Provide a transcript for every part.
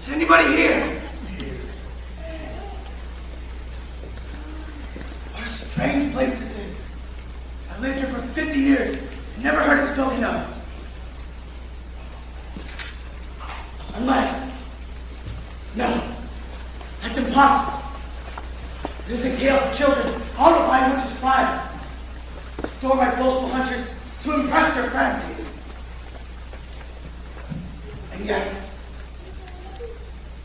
Is anybody here? What a strange place this is. I lived here for 50 years and never heard it spoken of. Unless... No, that's impossible. It is a tale of children haunted by a witch's fire, stored by boastful hunters to impress their friends. And yet,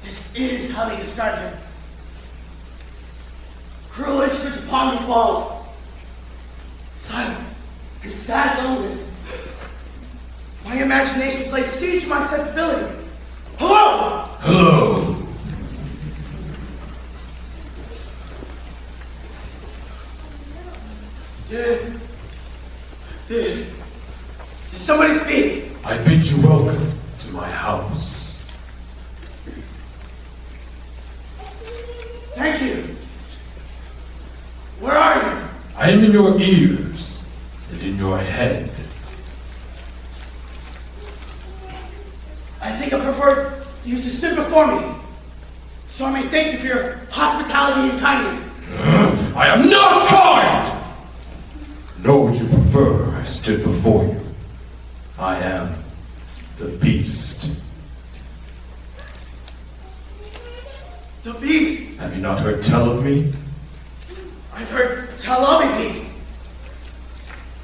this is how they described him. Cruel intrudes upon these walls. Silence and sad loneliness. My imaginations lay siege to my sensibility. Hello! Hello! Did somebody speak? I bid you welcome to my house. Thank you. Where are you? I am in your ears and in your head. I think I prefer you to stood before me, so I may thank you for your hospitality and kindness. I am not kind! Nor would you prefer I stood before you. I am the beast. The beast? Have you not heard tell of me? I've heard tell of a beast.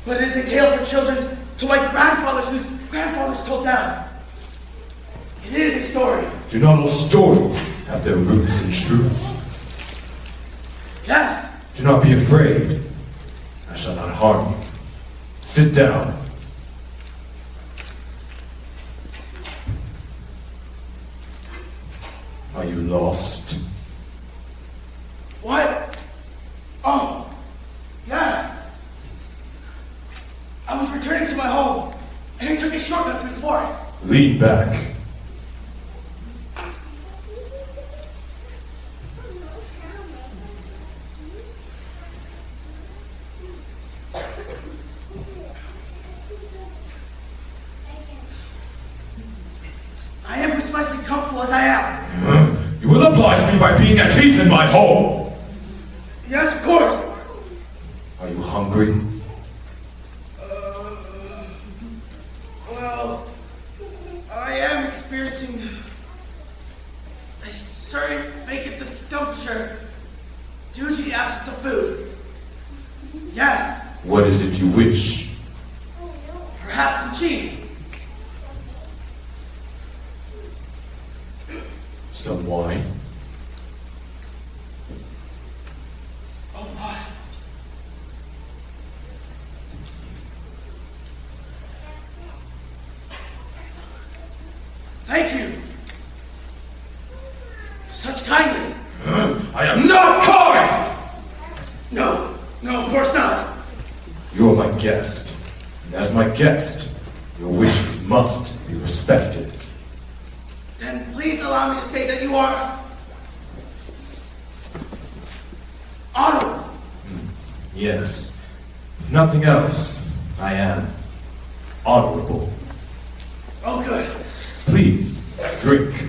But it is a tale for children to like grandfathers whose grandfathers told them. It is a story. Do not all stories have their roots in truth? Yes. Do not be afraid. I shall not harm you. Sit down. Are you lost? What? Oh, yes. I was returning to my home, and I took a shortcut through the forest. Lean back. I am precisely comfortable as I am. You will oblige me by being at ease in my home. Yes, of course. Are you hungry? Well, I am experiencing a certain vacant discomfiture due to the absence of food. Yes. What is it you wish? Perhaps some cheese. Some wine? Oh my. Thank you. Such kindness. I am not kind! No, of course not. You are my guest, and as my guest, your wishes must be respected. Then please allow me to say that you are honorable. Yes. If nothing else, I am honorable. Oh, good. Please, drink.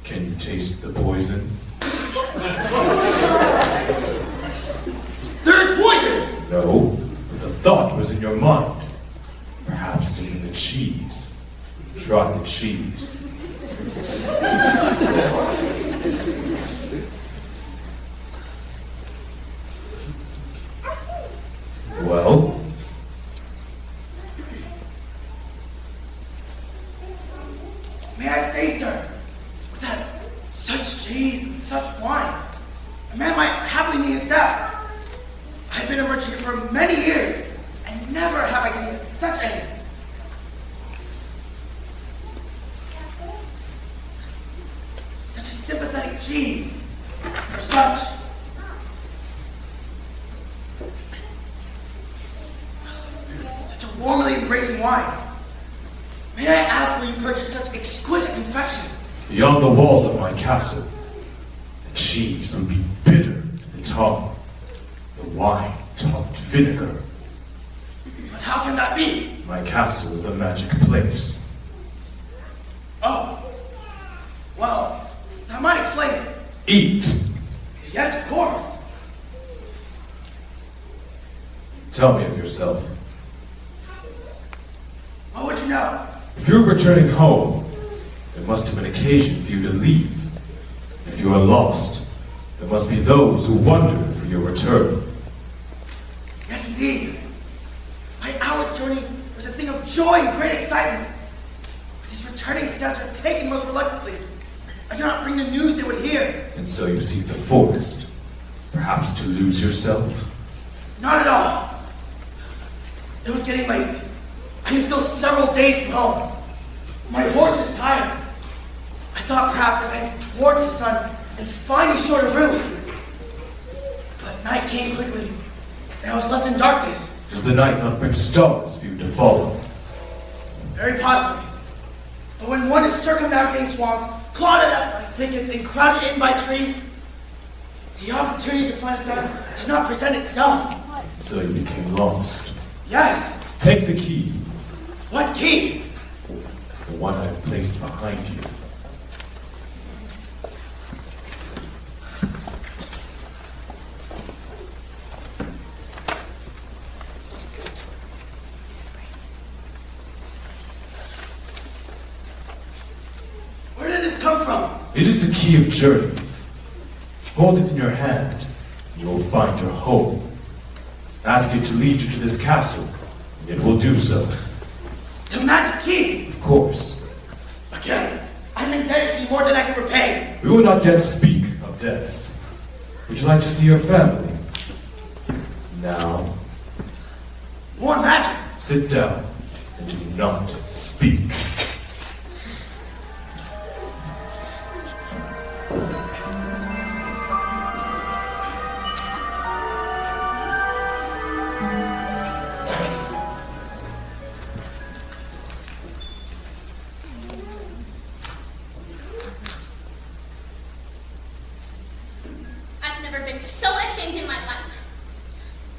Can you taste the poison? There is poison! No, but the thought was in your mind. Perhaps it is in the cheese. Try the cheese. Well? May I say, sir, without such cheese and such wine, a man might happily meet his death. I've been a merchant for many years, and never have I tasted such a sympathetic cheese, or such a warmly embracing wine. May I ask where you purchased such exquisite confection? Beyond the walls of my castle, the cheese would be bitter to the tongue, the wine topped vinegar How can that be? My castle is a magic place. Oh. Well, that might explain it. Eat! Yes, of course. Tell me of yourself. What would you know? If you're returning home, there must have been occasion for you to leave. If you are lost, there must be those who wonder for your return. Yes, indeed. My outward journey was a thing of joy and great excitement. But these returning steps are taken most reluctantly. I do not bring the news they would hear. And so you seek the forest, perhaps to lose yourself? Not at all. It was getting late. I am still several days from home. My horse is tired. I thought perhaps if I head towards the sun and find a shorter route. But night came quickly, and I was left in darkness. Does the night not bring stars for you to follow? Very possibly. But when one is circumnavigating swamps, clouded up by thickets and crowded in by trees, the opportunity to find a star does not present itself. So you became lost. Yes. Take the key, What key? the one I've placed behind you. Where did this come from? It is the key of journeys. Hold it in your hand, and you will find your home. Ask it to lead you to this castle, and it will do so. The magic key. Of course. Again, I'm indebted to you more than I can repay. We will not yet speak of debts. Would you like to see your family? Now, More magic. sit down and do not speak. I've never been so ashamed in my life.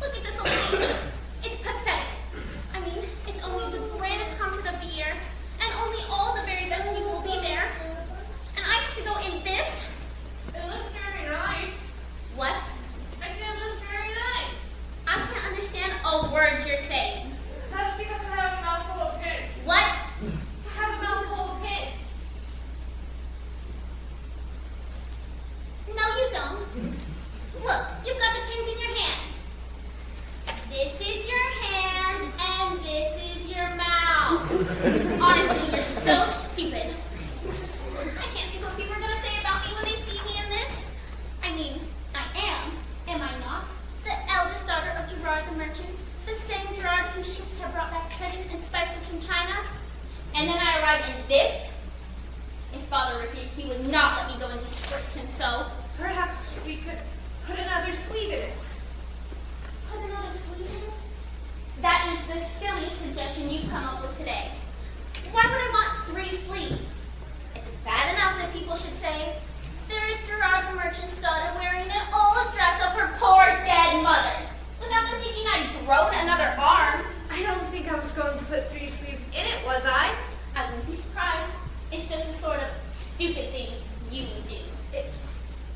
Look at this old lady. It's pathetic. I mean, it's only the grandest concert of the year, and only all the very best people will be there. And I have to go in this? It looks very nice. What? I said it looks very nice. I can't understand a word you're saying. That's because I have a mouthful of pigs. What? I have a mouthful of pigs. No, you don't. Look, you've got the pins in your hand. This is your hand, and this is your mouth. Honestly, you're so stupid. I can't think what people are going to say about me when they see me in this. I mean, am I not? The eldest daughter of Gerard the merchant, the same Gerard whose ships have brought back treasure and spices from China. And then I arrive in this. If Father were here, he would not let me go and disgrace him so. Perhaps we could put another sleeve in it. Put another sleeve in it? That is the silliest suggestion you've come up with today. Why would I want 3 sleeves? It's bad enough that people should say, there is Gerard the merchant's daughter wearing an old dress of her poor dead mother's, without them thinking I'd grown another arm. I don't think I was going to put 3 sleeves in it, was I? I wouldn't be surprised. It's just the sort of stupid thing you would do.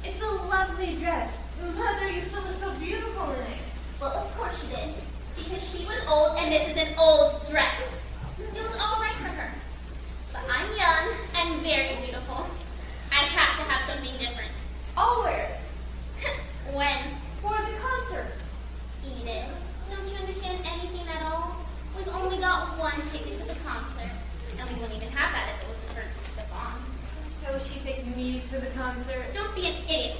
It's a lovely dress. Mother used to look so beautiful in it. Well, of course she did. Because she was old and this is an old dress. It was all right for her. But I'm young and very beautiful. I have to have something different. I'll wear it. When? For the concert. Edith, don't you understand anything at all? We've only got 1 ticket to the concert. And we wouldn't even have that if it wasn't for Stefan. So she picked me to the concert? Don't be an idiot.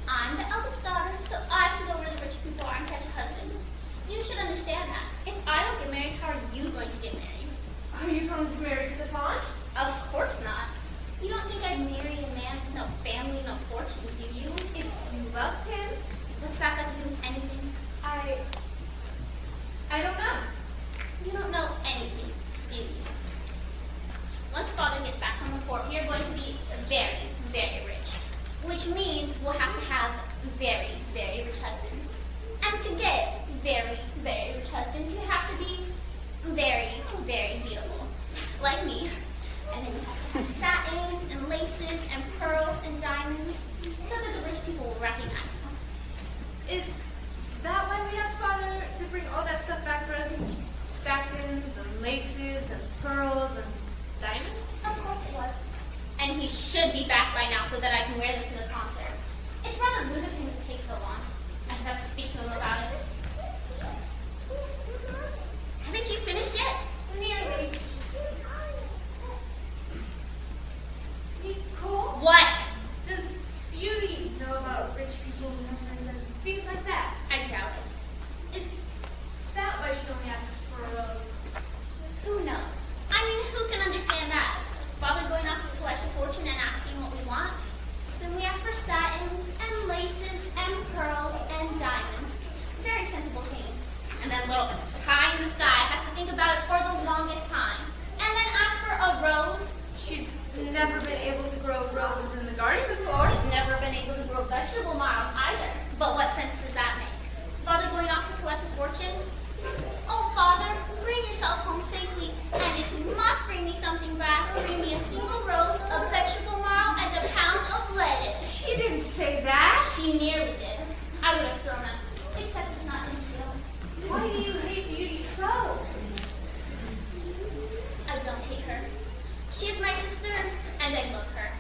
I'm the eldest daughter, so I have to go where the rich people are and catch a husband. You should understand that. If I don't get married, how are you going to get married? Are you going to marry Stefan? Of course not. You don't think I'd marry a man with no family, no fortune, do you? If you loved him, what's that got to do with anything? I don't know. You don't know anything, do you? Once Father gets back from the port, we are going to be very, very rich. Which means we'll have to have very, very rich husbands. And to get very, very rich husbands, you have to be very beautiful, like me. And then you have satins and laces and pearls and diamonds, so that the rich people will recognize them. Is that why we asked Father to bring all that stuff back for us? Satins and laces and pearls and diamonds? Of course it was. And he should be back by now so that I can wear them to the concert. It's rather rude of him to take so long. I should have to speak to him about it. Haven't you finished yet? Nearly. Nicole? What? Does Beauty know about rich people and things like that? I doubt it. Is that why she only asked for a rose? Who knows? I mean, who can understand that? Father going off to collect a fortune and asking what we want? Then we ask for satins and laces and pearls and diamonds. Very sensible things. And then little Miss Pie in the Sky has to think about it for the longest time. And then ask for a rose. She's never been able to grow roses in the garden before. She's never been able to grow vegetable marrows either. But what sense does that make? Father going off to collect a fortune? Oh, Father, bring yourself home safely. And if you must bring me something back, bring me a single rose, a vegetable marrow, and a pound of lettuce. She didn't say that. She nearly did. I would have thrown up. Except it's not in field. Why do you hate Beauty so? I don't hate her. She is my sister, and I love her.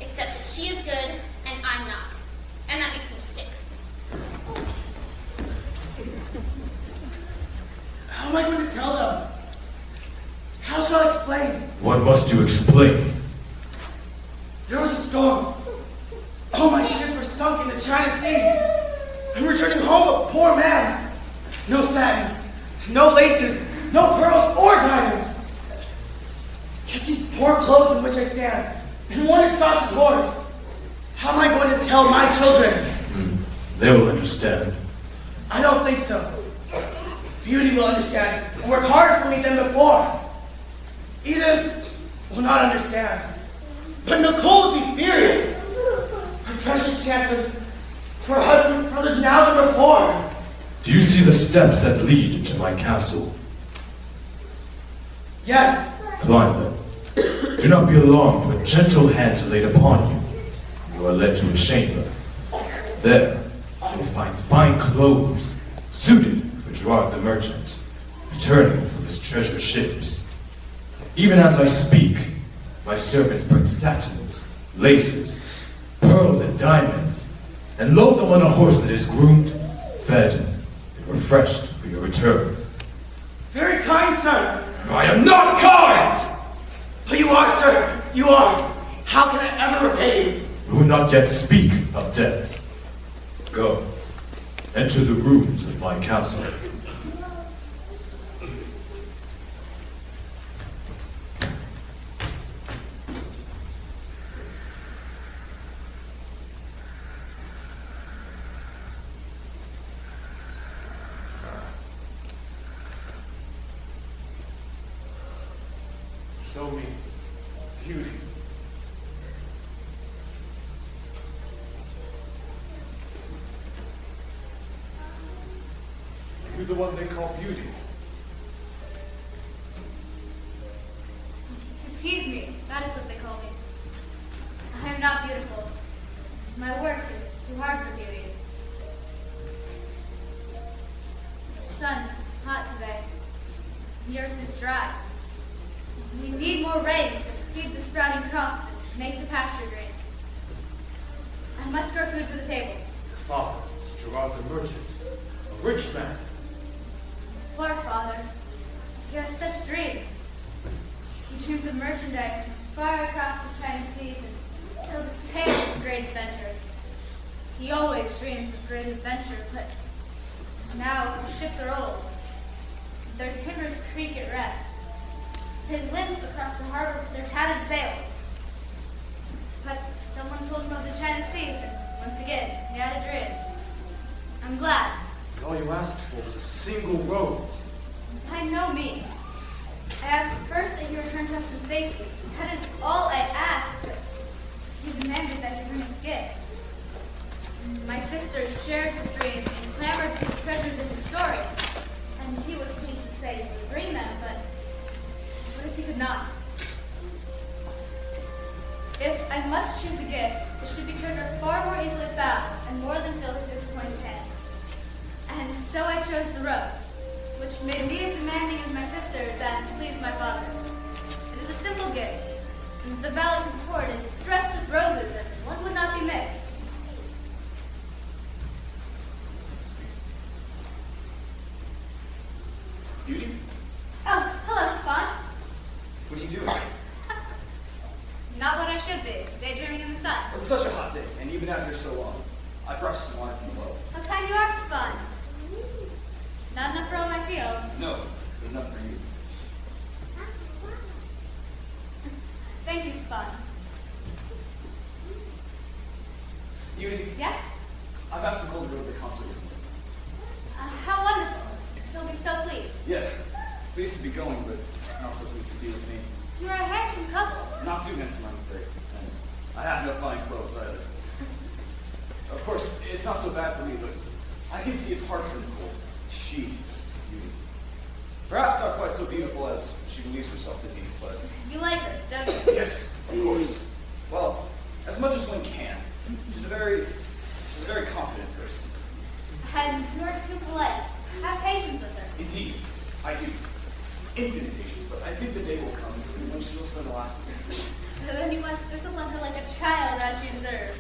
Except that she is good, and I'm not. And that makes me sick. How am I going to tell them? How shall I explain? What must you explain? There was a storm. All my ships were sunk in the China Sea. I'm returning home a poor man. No satins, no laces, no pearls or diamonds. Just these poor clothes in which I stand, and one exhausted horse. How am I going to tell my children? They will understand. I don't think so. Beauty will understand and work harder for me than before. Edith will not understand. But Nicole will be furious. Her precious chance for her husband brothers now than before. Do you see the steps that lead to my castle? Yes, Climb them. Do not be alarmed when gentle hands are laid upon you. You are led to a chamber. There, you will find fine clothes, suited for Gerard the merchant, returning from his treasure ships. Even as I speak, my servants bring satins, laces, pearls, and diamonds, and load them on a horse that is groomed, fed, and refreshed for your return. very kind, sir. I am not kind! But you are, sir. You are. How can I ever repay you? We will not yet speak of debts. Go. Enter the rooms of my castle. Show me Beauty. You're the one they call Beauty. To tease me, that is what they call me. I am not beautiful. My work is too hard for Beauty. The sun is hot today. The earth is dry. We need more rain to feed the sprouting crops and make the pasture green. I must grow food for the table. Father is Gerard the merchant, a rich man. Poor father. He has such dreams. He dreams of merchandise far across the China seas and tells his tales of great adventure. He always dreams of great adventure, but now the ships are old. Their timbers creak at rest. They limp across the harbor with their tattered sails. But someone told him of the China seas, and once again, he had a dream. I'm glad. And all you asked for was a single rose. By no means. I asked first that he return to us in safety. That is all I asked, but he demanded that he bring us gifts. My sister shared his dream and clamored for the treasures in his story, and he was pleased to say he would bring them, but which made me as demanding as my sisters and pleased my father. It is a simple gift, and the valley to support is dressed with roses, and one would not be missed. Beauty? Oh, hello, Fawn. What are you doing? Not what I should be, daydreaming in the sun. It's such a hot day, and you've been out here so long. I brought you some water from the well. How kind you are, Fawn. Not enough for all my fields. No, there's enough for you. Thank you, Fawn. Beauty, Yes? I've asked Nicole to go to the concert with me. How wonderful. She'll be so pleased. Yes, pleased to be going, but not so pleased to be with me. You're a handsome couple. Not too handsome, I'm afraid. And I have no fine clothes either. Of course, it's not so bad for me, but I can see it's hard for Nicole. She is beauty. Perhaps not quite so beautiful as she believes herself to be, but... You like her, don't you? Yes, of course. Well, as much as one can. She's a very confident person. And you're too polite. Have patience with her. Indeed, I do. Infinite patience, but I think the day will come when she will spend the last of it. And then you must discipline her like a child as she deserves.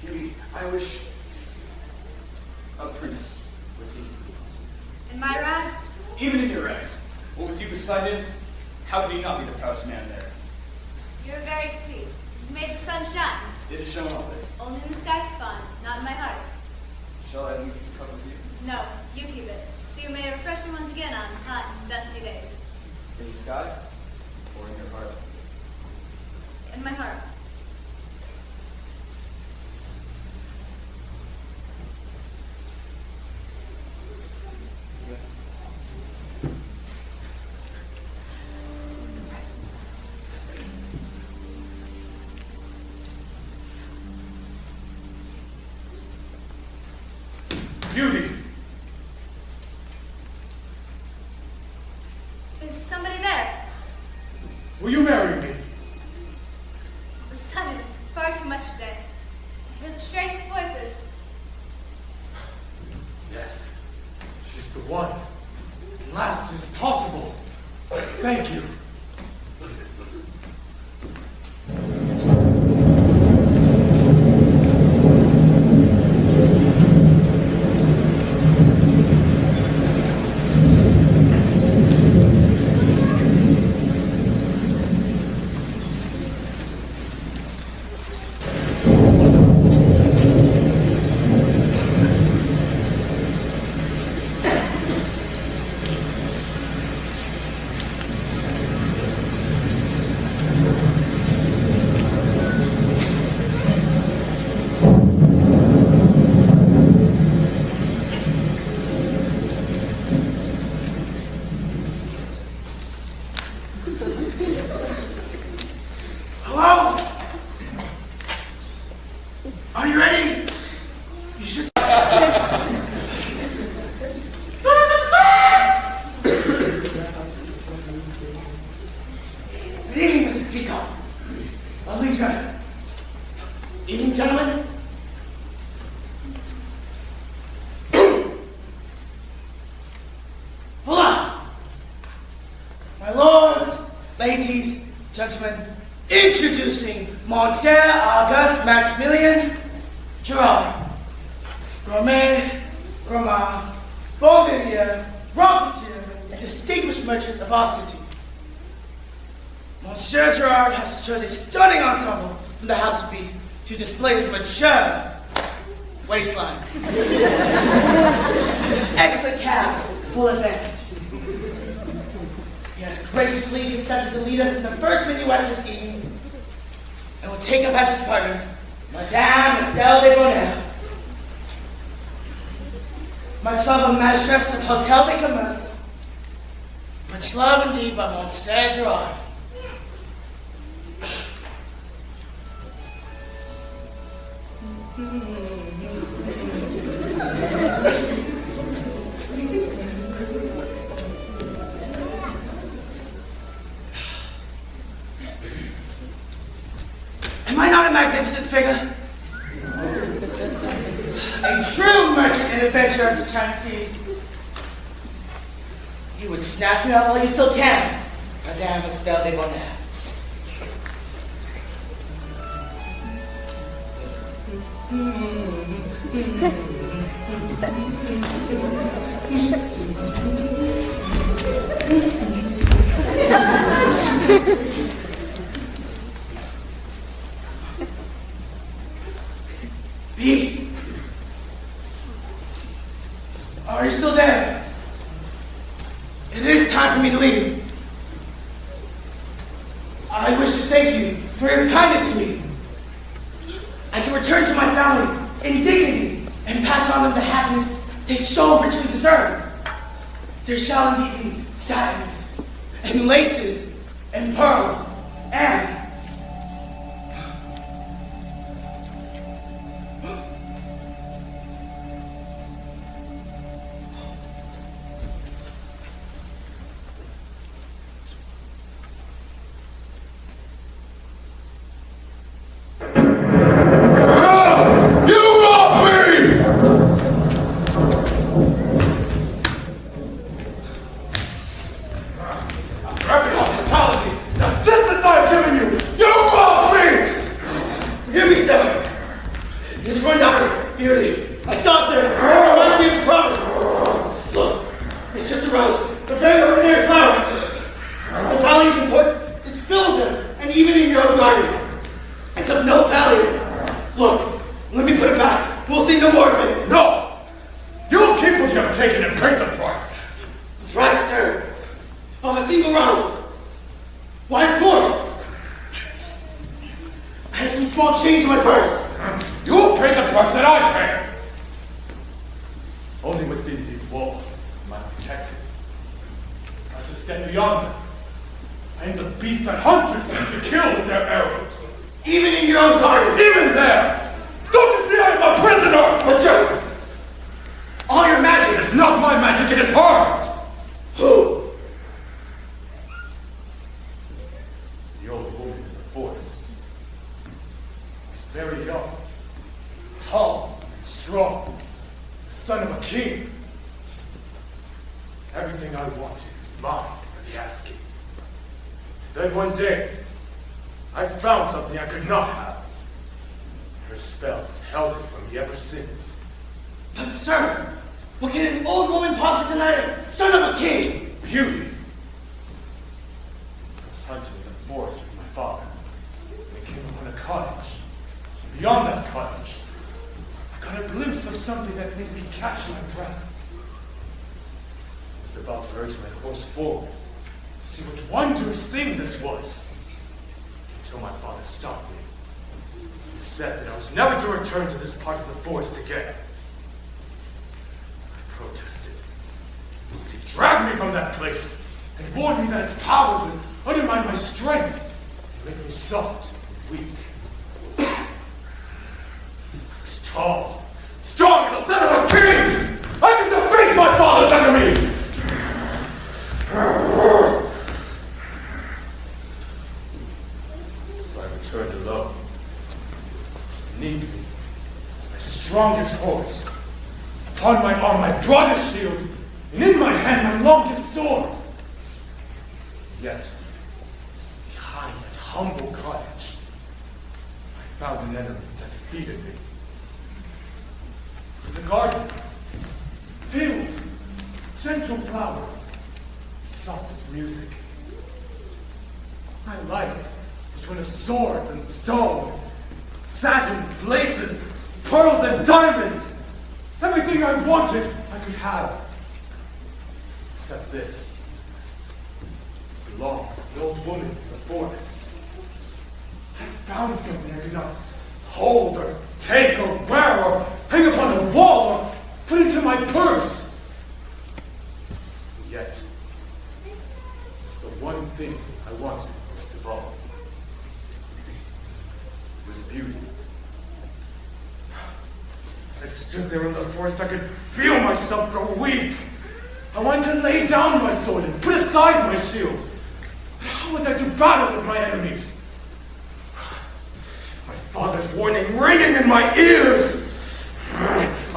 Beauty, I wish a prince would take you to the concert. In my rags, Even in your rags, what with you beside him, how could he not be the proudest man there? you're very sweet. You made the sun shine. It is shown all there. Only in the sky, Spawn, not in my heart. Shall I leave the cup with you? No, you keep it. So you may refresh me once again on hot and dusty days. In the sky or in your heart? In my heart. Beauty, Is somebody there? will you marry me? The sun is far too much today. I hear the strangest voices. Yes, she's the one. At last it is possible. Thank you. Hello? Are you ready? You should. Good evening, Mrs. Peacock. Lovely dress. Evening, gentlemen. Voila! My lords, ladies, gentlemen, introducing Monsieur Auguste Maximilien Gerard, gourmet, gourmand, bonvillier, rocketeer, and distinguished merchant of our city. Monsieur Gerard has chosen a stunning ensemble from the House of Beast to display his mature waistline. His excellent calves full advantage. He has graciously consented to lead us in the first minuet this evening, and will take up as his partner, Madame Estelle de Bonnel. Much love of Maistress of Hotel de Commerce. Much love indeed by Monsieur Gerard. Am I not a magnificent figure? A true merchant and adventurer of the China Sea. You would snap me up while you still can. Madame Estelle de Bonnet. Beast! Are you still there? It is time for me to leave. I wish to thank you for your kindness to me. I can return to my family in dignity and pass on them the happiness they so richly deserve. There shall indeed be satins and laces and pearls and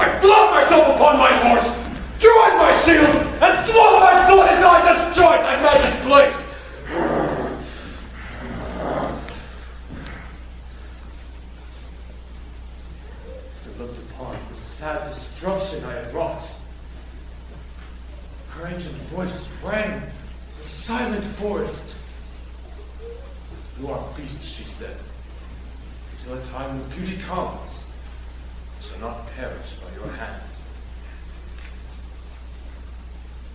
I flung myself upon my horse, drew on my shield, and swung my sword into As I looked upon the sad destruction I had wrought, her ancient voice rang the silent forest. You are a beast, she said. Until a time when beauty comes, it shall not perish by your hand.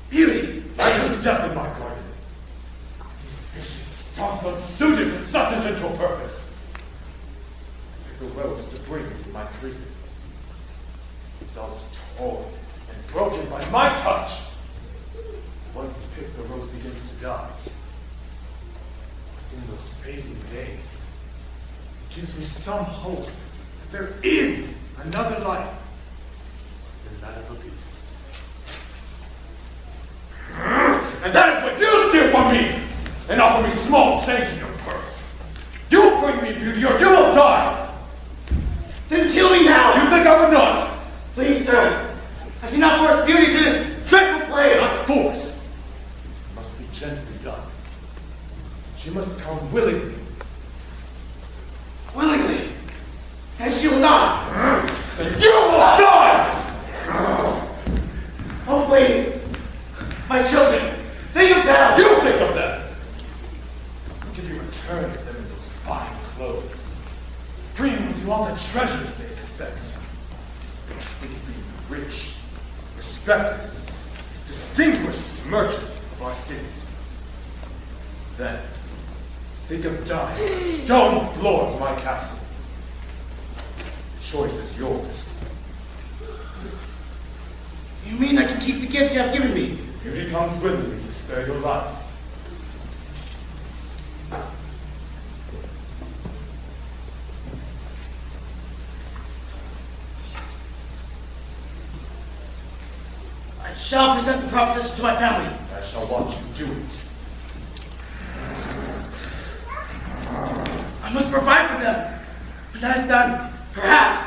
Beauty! I was death in my garden. These vicious stalks unsuited for such a gentle purpose. I took the rose to bring to my prison. It was torn and broken by my touch. Once picked, the rose begins to die. In those fading days, it gives me some hope that there is another life than that of a beast. And that is what you steal from me and offer me small change in your purse. You bring me beauty or you will die. Then kill me now! You think I would not? Please, sir. I cannot force beauty to this dreadful place. Not force. It must be gently done. She must come willingly. Willingly. And she will not. And you will die! Oh, please. My children. Think of them. You think of them! I'll give you return to them in those fine clothes. Bring with you all the treasures they expect. They can be rich, respected, distinguished merchant of our city. Then, think of dying on the stone floor of my castle. The choice is yours. You mean I can keep the gift you have given me? Beauty comes willingly to spare your life. I shall present the proposition to my family. I shall watch you do it. I must provide for them. When that is done, perhaps.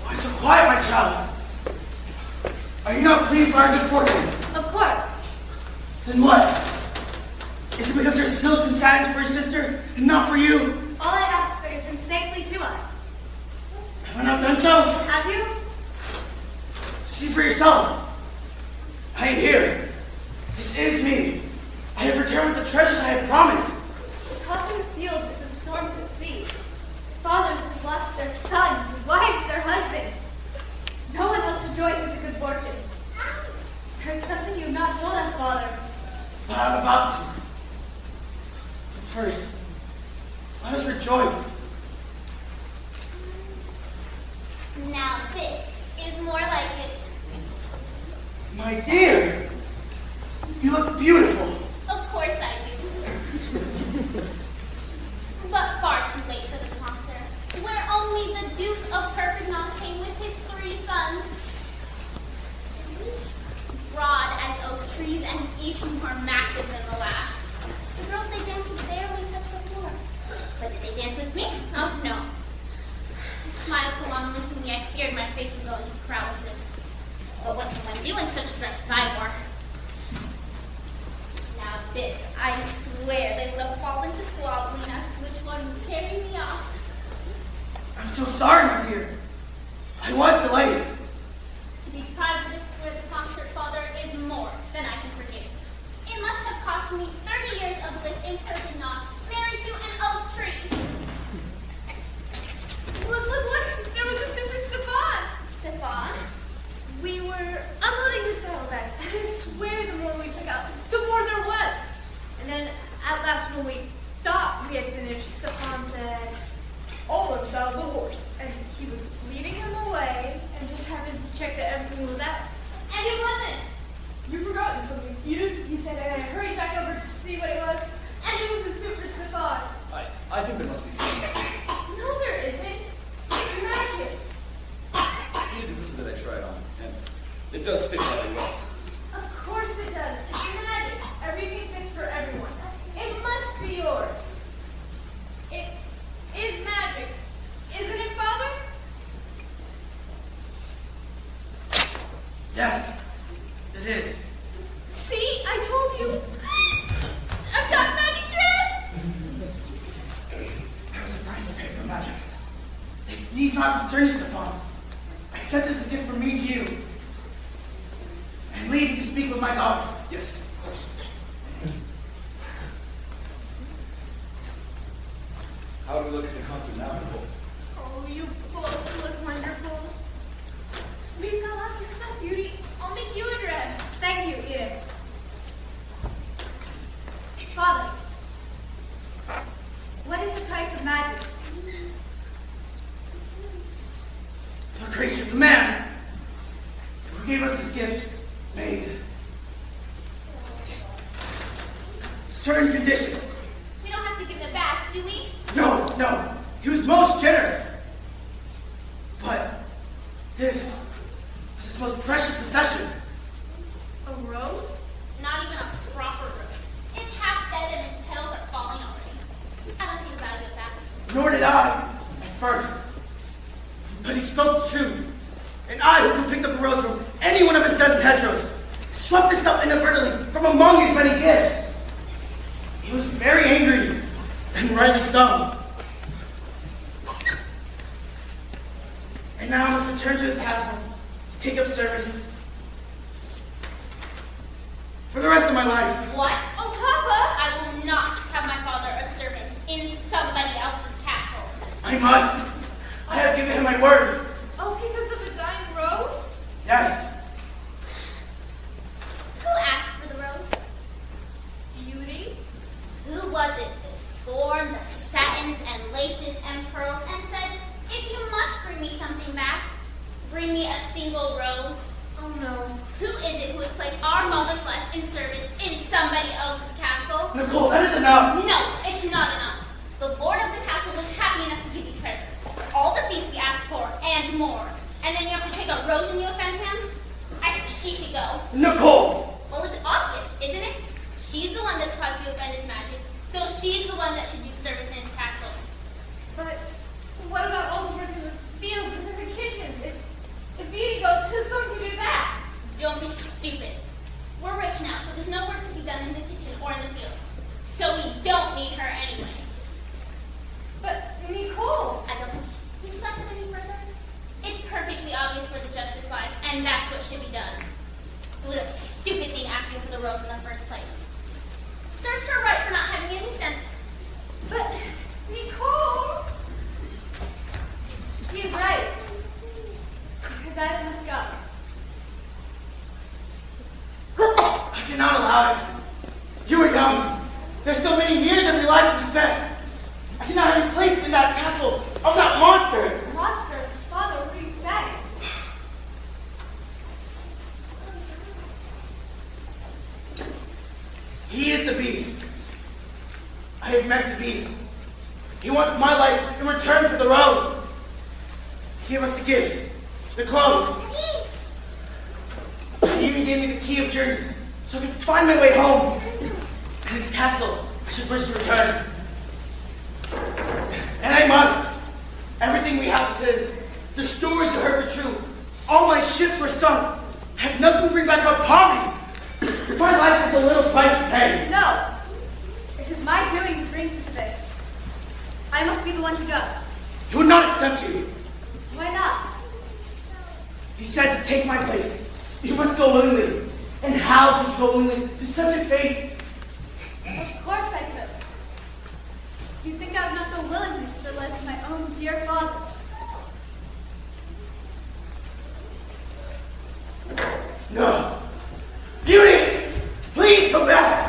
Why so quiet, my child? Are you not pleased by our good fortune? Of course. Then what? Is it because you're silks and satins for your sister and not for you? All I ask for is come safely to us. Have I not done so? Have you? See for yourself. I am here. This is me. I have returned with the treasures I have promised. Caught in the fields with some storms at sea. Fathers have lost their sons, wives their husbands. No one else rejoices with good fortune. There's something you have not told us, Father. But I'm about to. But first, let us rejoice. Now this is more like it. My dear, you look beautiful. Of course I do. But far too late for the concert, where only the Duke of Perpignan came with his 3 sons. Broad as oak trees and each more massive than the last. The girls they danced with barely touched the floor. But did they dance with me? Oh no. I smiled so long and looked at me I feared my face would go into paralysis. But what can one do in such a dress as I wore? Now this, I swear they would have fallen to squabbling as to which one would carry me off. I'm so sorry, my dear. I was delayed. To be deprived of this for the concert, Father, is more than I can forgive. It must have cost me 30 years of bliss in Perpignan, married to an oak tree. Look, look, look! There was a super Stefan! Stefan? when we thought we had finished, Stefan said, "All about the horse," and he was leading him away and just happened to check that everything was out. And it wasn't. You've forgotten something, Edith. He said, and I hurried back over to see what it was, and it was a super Stefan. I think there must be something. No, there isn't. It's magic. This is that I tried on, and it does fit really well. Of course it does. It's magic. Everything fits for everyone. It must be yours. It is magic. Isn't it, Father? Yes, it is. See, I told you. I've got magic dress. I was surprised to pay for magic. It need not concern you, Stefan. I sent this as a gift from me to you. And leave you to speak with my daughters. Yes, of course. How do we look at the concert now, Nicole? Oh, you both look wonderful. We've got lots of stuff, Beauty. I'll make you a dress. Thank you, Edith. Father, what is the price of magic? The creature, the man who gave us this gift, made certain conditions. We don't have to give it back, do we? No, no, he was most generous. But this was his most precious possession. A rose? Not even a proper rose. It's half dead and its petals are falling already. I don't think about it as that. Nor did I at first. But he spoke the truth. And I, who could pick up a rose from any one of his dozen hedgerows, swept this up inadvertently from among his many gifts. He was very angry, and rightly so. And now I must return to his castle, take up service for the rest of my life. What? Oh, Papa! I will not have my father a servant in somebody else's castle. I must. I have given him my word. Oh, because of a dying rose? Yes. Who asked for the rose? Beauty? Who was it that scorned the satins and laces and pearls and said, if you must bring me something back, bring me a single rose? Oh, no. Who is it who has placed our mother's life in service in somebody else's castle? Nicole, that is enough. No, it's not enough. The lord of the castle was happy enough to give you treasure. All the things we asked for, and more. And then you have to take a rose and you offend him? I think she should go. Nicole! Well, it's obvious, isn't it? She's the one that's caused you to offend his magic, so she's the one that should do service in his castle. But what about all the work in the fields and in the kitchen? If Beauty goes, who's going to do that? Don't be stupid. We're rich now, so there's no work to be done in the kitchen or in the fields. So we don't need her anyway. But Nicole! I don't think we discuss it any further. It's perfectly obvious where the justice lies, and that's what should be done. It was a stupid thing asking for the rose in the first place. Serves her right for not having any sense. But Nicole! She's right. Because I must go. I cannot allow it. You are young. There's still many years of your life to be spent. I cannot have you placed in that castle of that monster. Monster? Father, what are you saying? He is the beast. I have met the beast. He wants my life in return for the rose. He gave us the gifts, the clothes. He even gave me the key of journeys, so I could find my way home. And his castle, I should wish to return. And I must. Everything we have is his. The stories you heard were true. All my ships were sunk. I have nothing to bring back but poverty. My life is a little price to pay. No. It is my doing that brings you to this. I must be the one to go. He would not accept you. Why not? He said to take my place. You must go willingly. And how could you go willingly to such a fate? Of course I could. Do you think I would not go willingly for the life of my own dear father? No. Beauty! Please come back!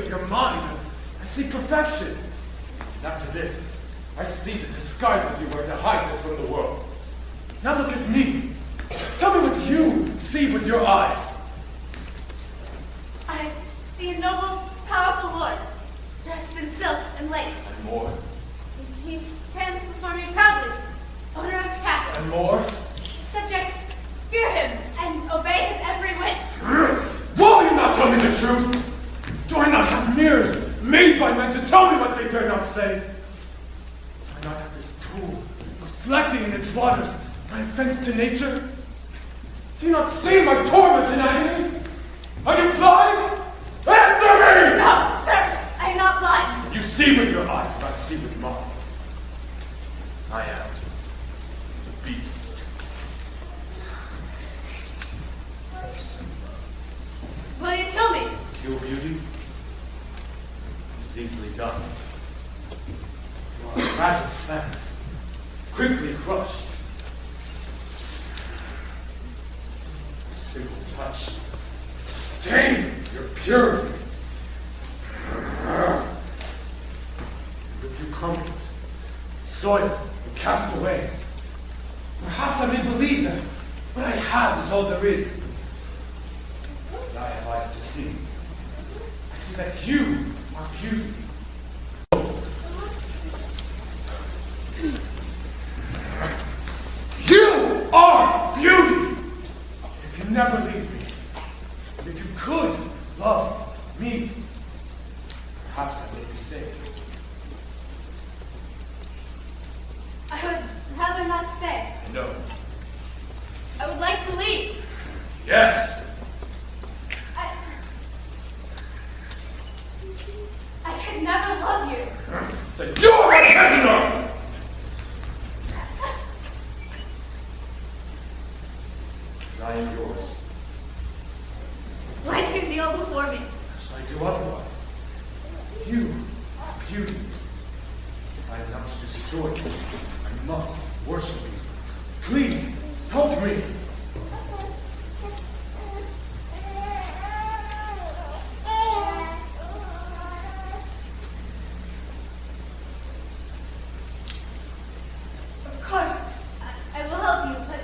of your mind. I see perfection. And after this, I see the disguises you wear to hide this from the world. Now look at me. Tell me what you see with your eyes. I see a noble, powerful lord, dressed in silks and lace. And more. He stands before me proudly, owner of his castle. And more. Subjects fear him and obey his every whim. Will you not tell me the truth? Do I not have mirrors made by men to tell me what they dare not say? Do I not have this pool reflecting in its waters my offense to nature? Do you not see my torment and agony? Are you blind? Answer me! No, sir, I am not blind. You see with your eyes what I see with mine. I am the beast. Will you kill me? Kill beauty? It's easily done. You are a fragile plant, quickly crushed. A single touch stain your purity. With you crumbled, soiled, and cast away. Perhaps I may believe that what I have is all there is. But I have eyes to see. I see that you are beauty. You are beauty! If you never leave me, if you could love me, perhaps I may be safe. I would rather not stay. No. I would like to leave. Yes. I could never love you. Then you are my prisoner! I am yours. Why do you kneel before me? Shall I do otherwise? You are beauty. I am not to destroy you. I must worship you. Please, help me. Of course, I will help you, but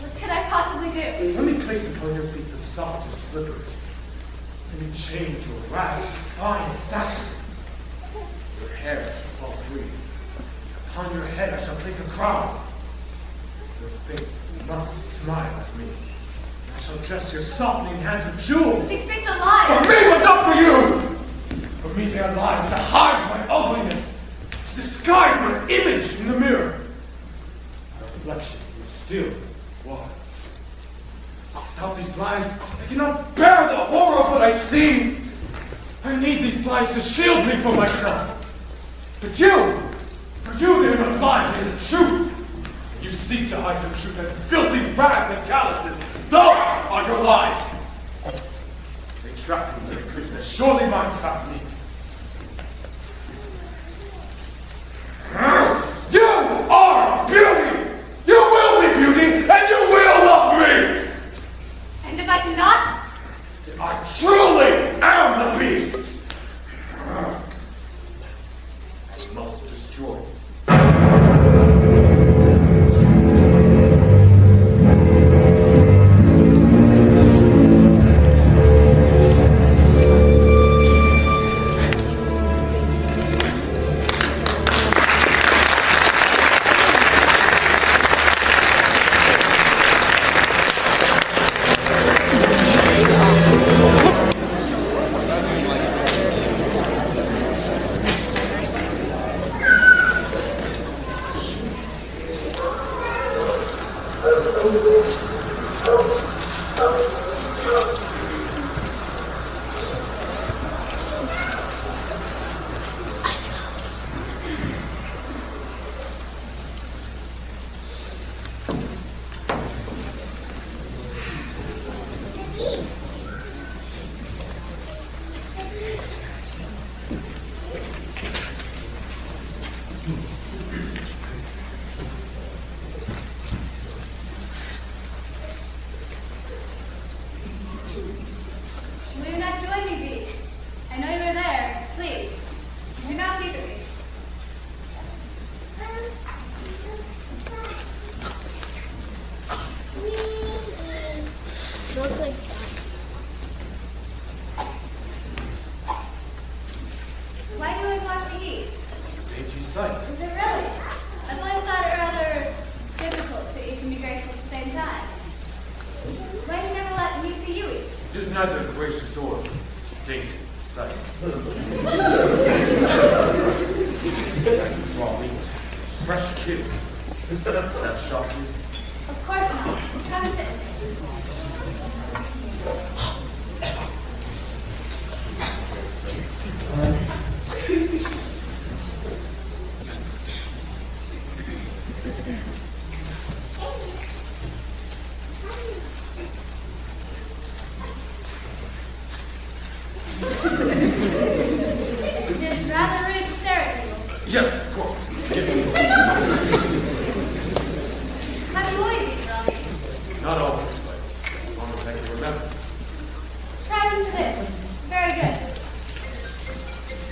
what could I possibly do? Let me place upon your feet the softest slippers. Let me change your ragged, fine satin. Your hair shall fall free. Upon your head I shall place a crown. Your face must smile at me. I shall dress your softening hands with jewels. These things are lies. For me, but not for you! For me, they are lies to hide my ugliness, to disguise my image in the mirror. My reflection is still water. Without these lies, I cannot bear the horror of what I see. I need these lies to shield me from myself. But you, they are not lies, they are the truth. You seek to hide the truth as filthy rags and calluses. Those are your lies. They trap me in prison as surely mine trap me. You are beauty! You will be beauty, and you will love me! And if I cannot? Then I truly am the beast! I must destroy you. please. Do not speak of me. Looks like Why do you always watch me eat? Dainty sight. Is it really? I've always thought it rather difficult to eat and be grateful at the same time. Why do you never let me see you eat? It is neither gracious or dainty sight. Raw meat. Fresh kid. That shock you? Of course not. Come and sit. It is rather rude to stare at you. Yes, of course. Give me. Have you always eaten raw meat? Not always, but as long as I can remember. Try some of this. Very good.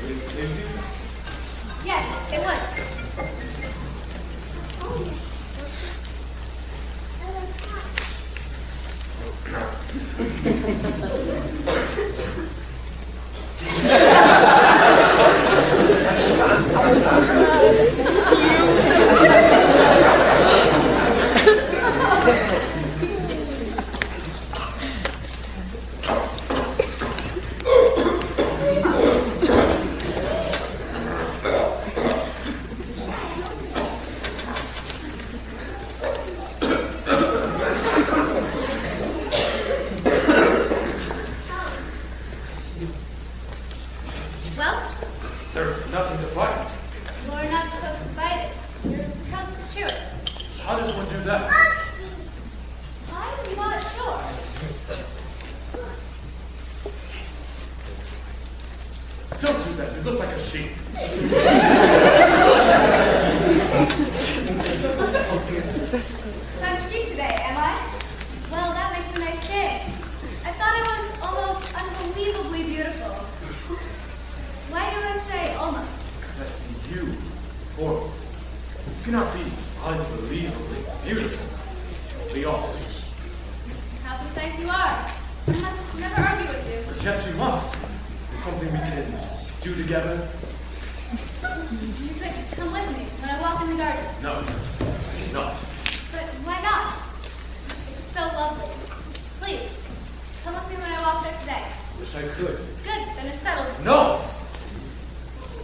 Would it please you? Yes, it would. Well, There's nothing to bite. you're not supposed to bite it. You're supposed to chew it. How does one do that? I'm not sure. Don't do that. You look like a sheep. I'm sheep today, am I? Well, that makes a nice change. I thought I was almost unbelievably beautiful. Why do I say almost? Because I see you before me. You cannot be unbelievably beautiful. We all. How precise you are. I must never argue with you. But yes, you must. There's something we can do together. You could come with me when I walk in the garden. No, I cannot. But why not? It's so lovely. Please, come with me when I walk there today. Wish I could. Good, then it's settled. No!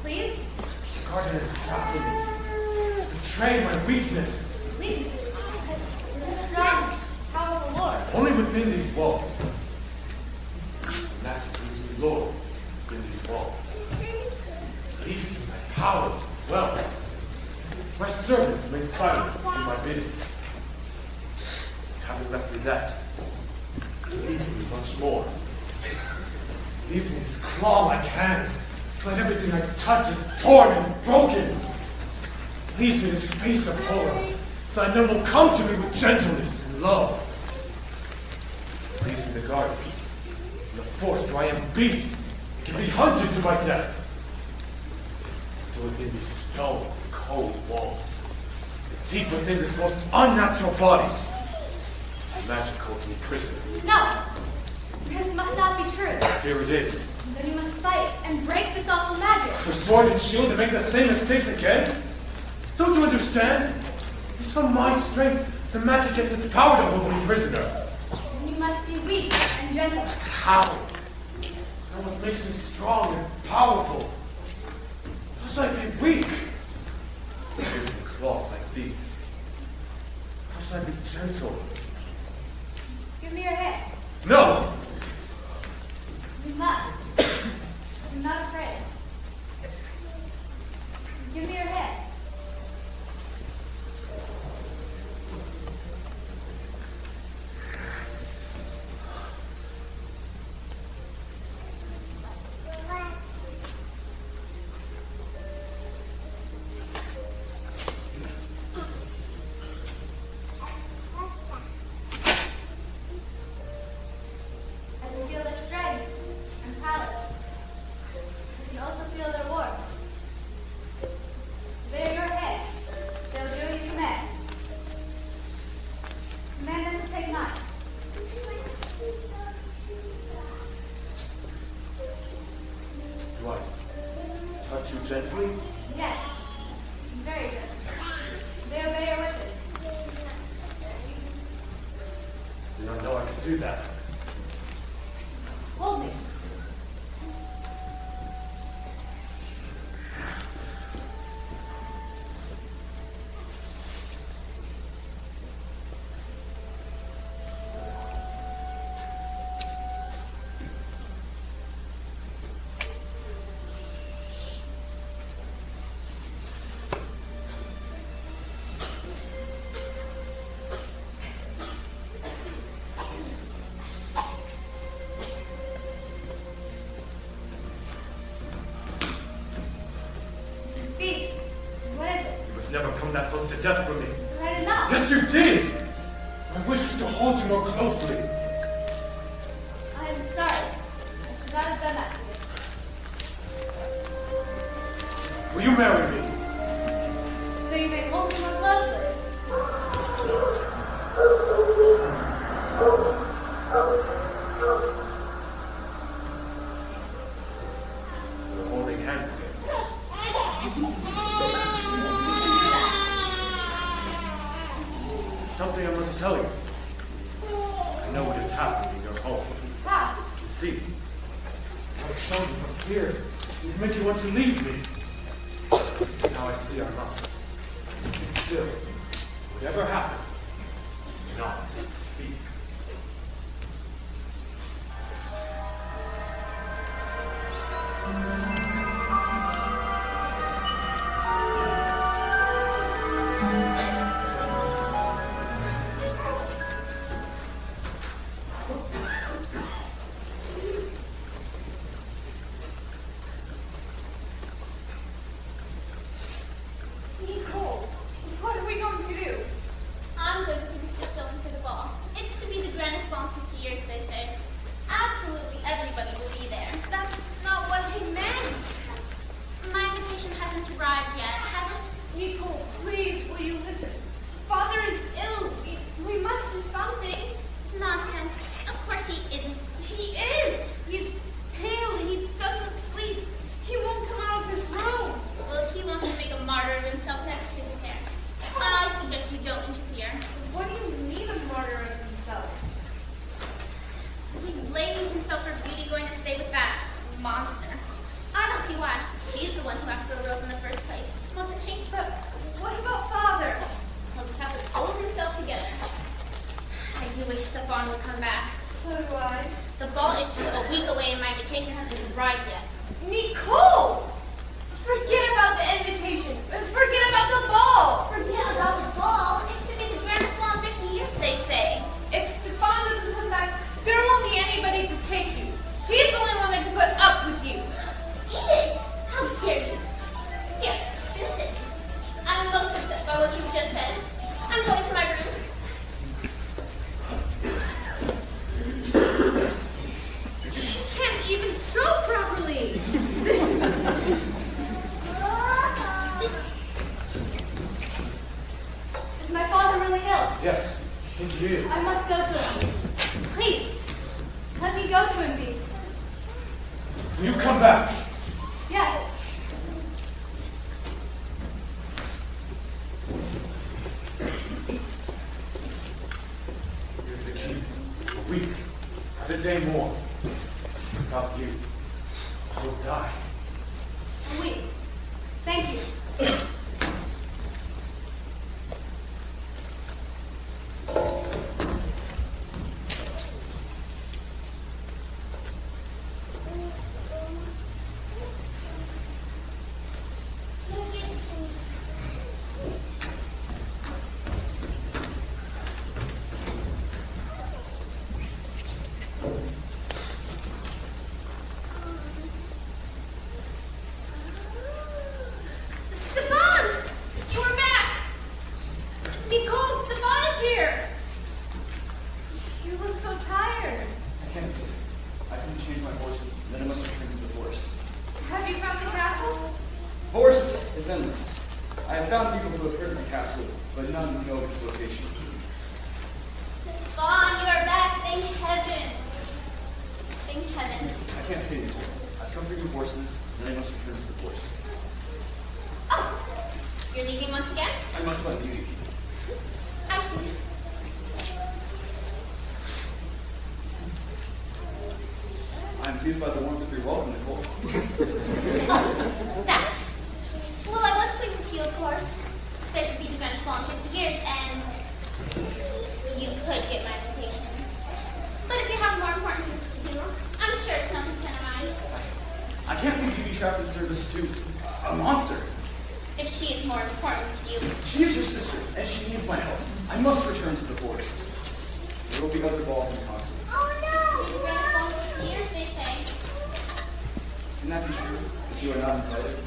Please? The garden is trapped me. Betray my weakness. Please. The strong, powerful Lord. Only within these walls. The magic is the Lord within these walls. Leave me my power, wealth. My servants make silence to my bidding. Having left me that, leave me much more. Leave me these claw-like hands, so that everything I touch is torn and broken. Leaves me this face of horror, so that none will come to me with gentleness and love. Leaves me the garden, and the forest where I am beast, and can be hunted to my death. So within these stone, cold walls, deep within this most unnatural body, magic holds me prisoner. No. This must not be true. Here it is. Then you must fight and break this awful magic. For sword and shield to make the same mistakes again? Don't you understand? It's from my strength the magic gets its power to hold me prisoner. Then you must be weak and gentle. How? That what makes me strong and powerful. How should I be weak? Using claws like these. How should I be gentle? Give me your hand. No! You must. I'm not afraid. Give me your hand. can also feel their warmth. They are your head. They will do as you command. Command them to take mine. Do I touch you gently? Yes. Very good. They obey your wishes. Did not know I could do that. Hold me. Beast, what is it? You must never come that close to death for me. But I did not. Yes, you did! My wish was to hold you more closely. I am sorry. I should not have done that to you. Will you marry me? So you may hold me more closely. We're holding hands again. Something I must tell you. I know what has happened in your home. How? You see, I've shown you from here. It would make you want to leave me. Now I see I must. Still, whatever happens, do not speak. Nicole, what are we going to do? I'm going to be fulfilling for the ball. It's to be the grandest ball in 50 years, they say. Absolutely everybody will be there. That's not what I meant. My invitation hasn't arrived yet, has it? Nicole, please, will you listen? Father is ill. We must do something. Nonsense. Of course he isn't. He is. He's pale and he doesn't sleep. He won't come out of his room. Well, if he wants to make a martyr of himself, that's his affair. I suggest you don't interfere. What do you mean a martyr of himself? He's blaming himself for Beauty going to stay with that monster. I don't see why. She's the one who asked for a rose in the first place. Wants to change, but What about Father? he'll just have to pull himself together. I do wish Stefan would come back. So do I. The ball is just a week away and my invitation hasn't arrived yet. Nicole! Forget about the invitation. Forget about the ball. Forget about the ball. It's to be the grandest ball in 50 years, they say. If Stefan doesn't come back, there won't be anybody to take you. He's the only one that can put up with you. Edith, how dare you? Here, do this. I'm most upset by what you just said. I'm going to my room. She can't even sew properly. Is my father really ill? Yes, I think he is. I must go to him. Please, let me go to him, Beast. Will you come back? Yes. Here's the key. A week, not a day more. Without you, I will die. A week. Thank you. Stefan! is endless. I have found people who have heard of the castle, but none who know its location. Vaughn, you are back. Thank heaven. Thank heaven. I can't stay anymore. I've come for new horses, and I must return to the forest. Oh, you're leaving once again? I must find Beauty. I see. I'm pleased by the warmth of your welcome, Nicole. Oh, that. Well, I was pleased to see you, of course. There should be defense for 50 years, and you could get my invitation. But if you have more important things to do, I'm sure it's not concern of mine. I can't leave Beauty trapped in service to a monster. If she is more important to you. She is your sister, and she needs my help. I must return to the forest. There will be other balls and concerts. Oh no! You ran up all these years, they say. Can that be true? If you are not invited?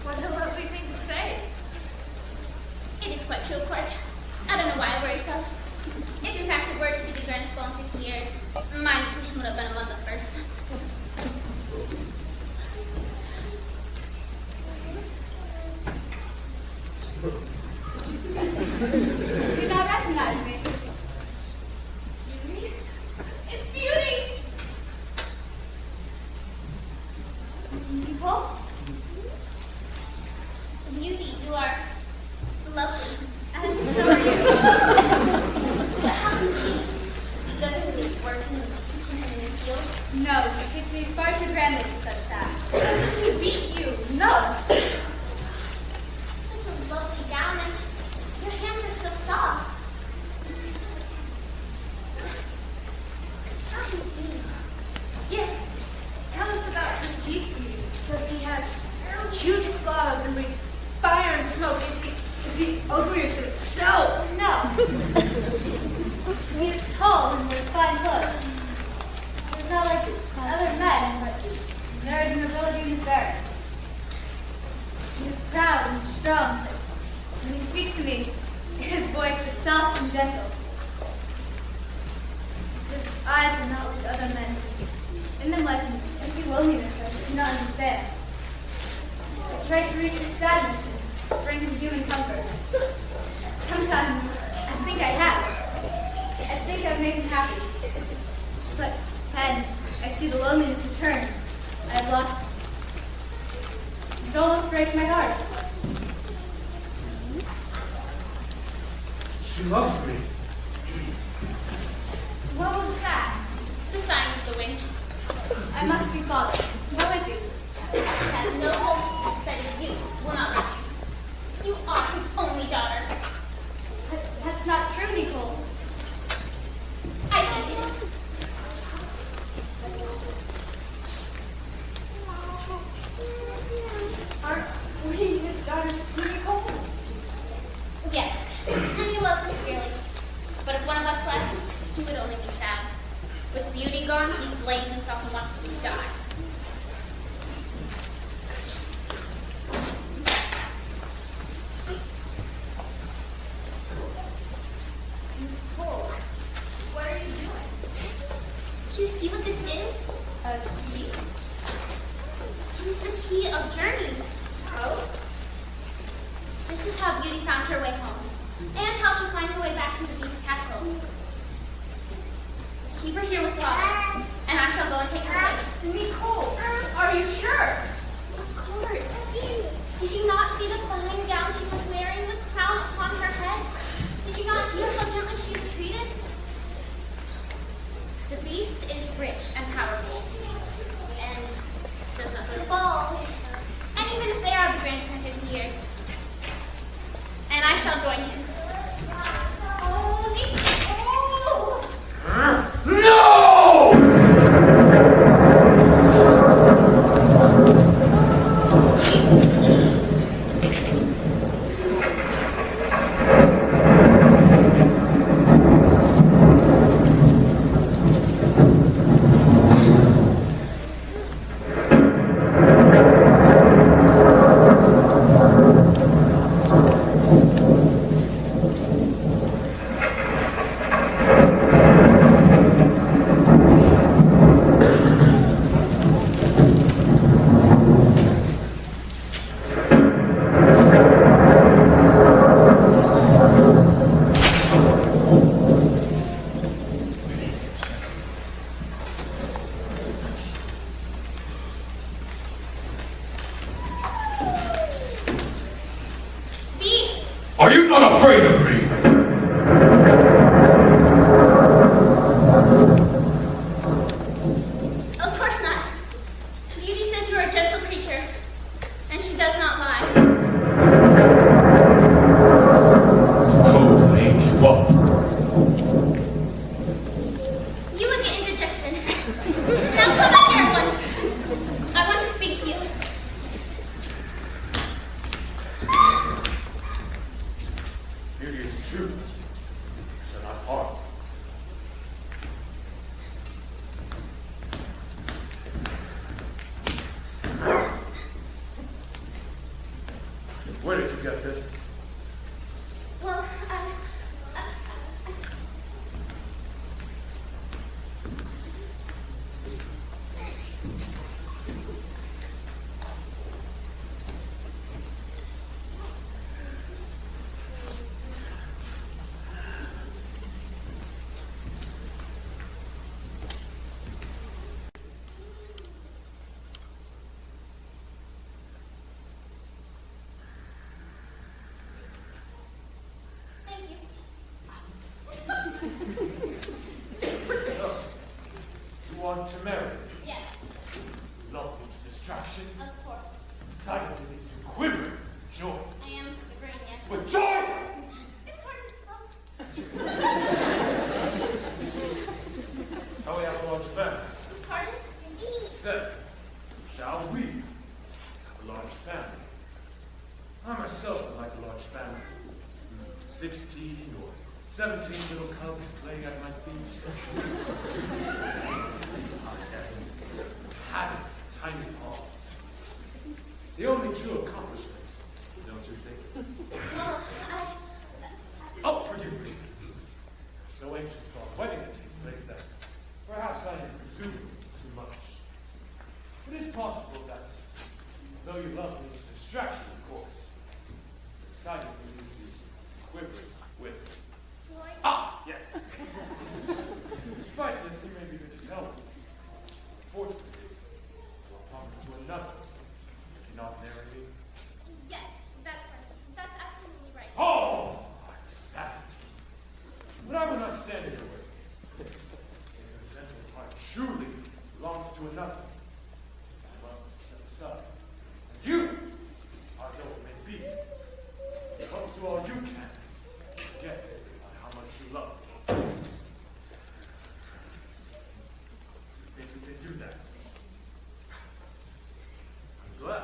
What a lovely thing to say. It is quite true, of course. I don't know why I worry so. If in fact it were to be the grand school in 50 years, my invitation would have been among the first. You do not recognize me. Beauty? It's Beauty! Nicole? Beauty, you are lovely. And so are you. But how can he doesn't really work in his kitchen and in his field? No, it takes me far too grandly for such tasks. Doesn't he beat you? No! Such a lovely gown, and your hands are so soft. How can it be? Yes. Tell us about this beast for you. Does he have huge claws and breathe fire and smoke? Is he ugly as itself? No. He is tall and wears fine clothes. He's not like other men, but there is nobility in his bearing. He is proud and strong, but when he speaks to me, his voice is soft and gentle. His eyes are not like other men's. In them lies an empty loneliness that I cannot understand. I try to reach his sadness and bring him human comfort. Sometimes I think I have. I think I've made him happy. But then I see the loneliness return. I have lost him. It almost breaks my heart. She loves me. What was that? The sign of the wind. I must be father. What was it? Has no hope that you will not love you. You are his only daughter. But that's not true, Nicole. I think it is. Aren't we his daughters too, Nicole? Yes, and he loves us dearly. But if one of us left, he would only be sad. With Beauty gone, he blames himself and wants to die. Nicole, what are you doing? Do you see what this is? A key. It is the key of journeys. Oh? This is how Beauty found her way home, and how she'll find her way back to the Beast Castle. Keep her here with Robin, and I shall go and take her place. Nicole, are you sure? Of course. Did you not see the fine gown she was wearing with crowns upon her head? Did you not hear how gently she is treated? The Beast is rich and powerful, and does not go to balls, and even if they are the grandest in 50 years. And I shall join him. Oh, Nicole! No! you get this? Well, thank you. So, you want to marry me? Yes, Love into distraction. of course. Silently leaves you quivering with joy. I am agreeing, yes. With joy! It's hard to spell. How we have a large family. Pardon? Then, shall we have a large family? I myself would like a large family. 16 or 17 little cubs playing at my feet. Ah, yes. Having tiny paws. The only true accomplishment, don't you think? Well, Oh, forgive me. So anxious for our wedding to take place that perhaps I am presuming too much. It is possible that, though you love me to distraction, of course, the sight of me leaves you quivering with. Ah, yes. Despite this, you may be good to tell me. Fortunately, you are talking to another. Did you not marry me? yes, that's right. That's absolutely right. Oh, exactly. But I will not stand in your way. If your gentle heart truly belongs to another, I must step aside. And you, are though it may be, hope to all you can to get on how much you love me. You think you can do that? I'm glad.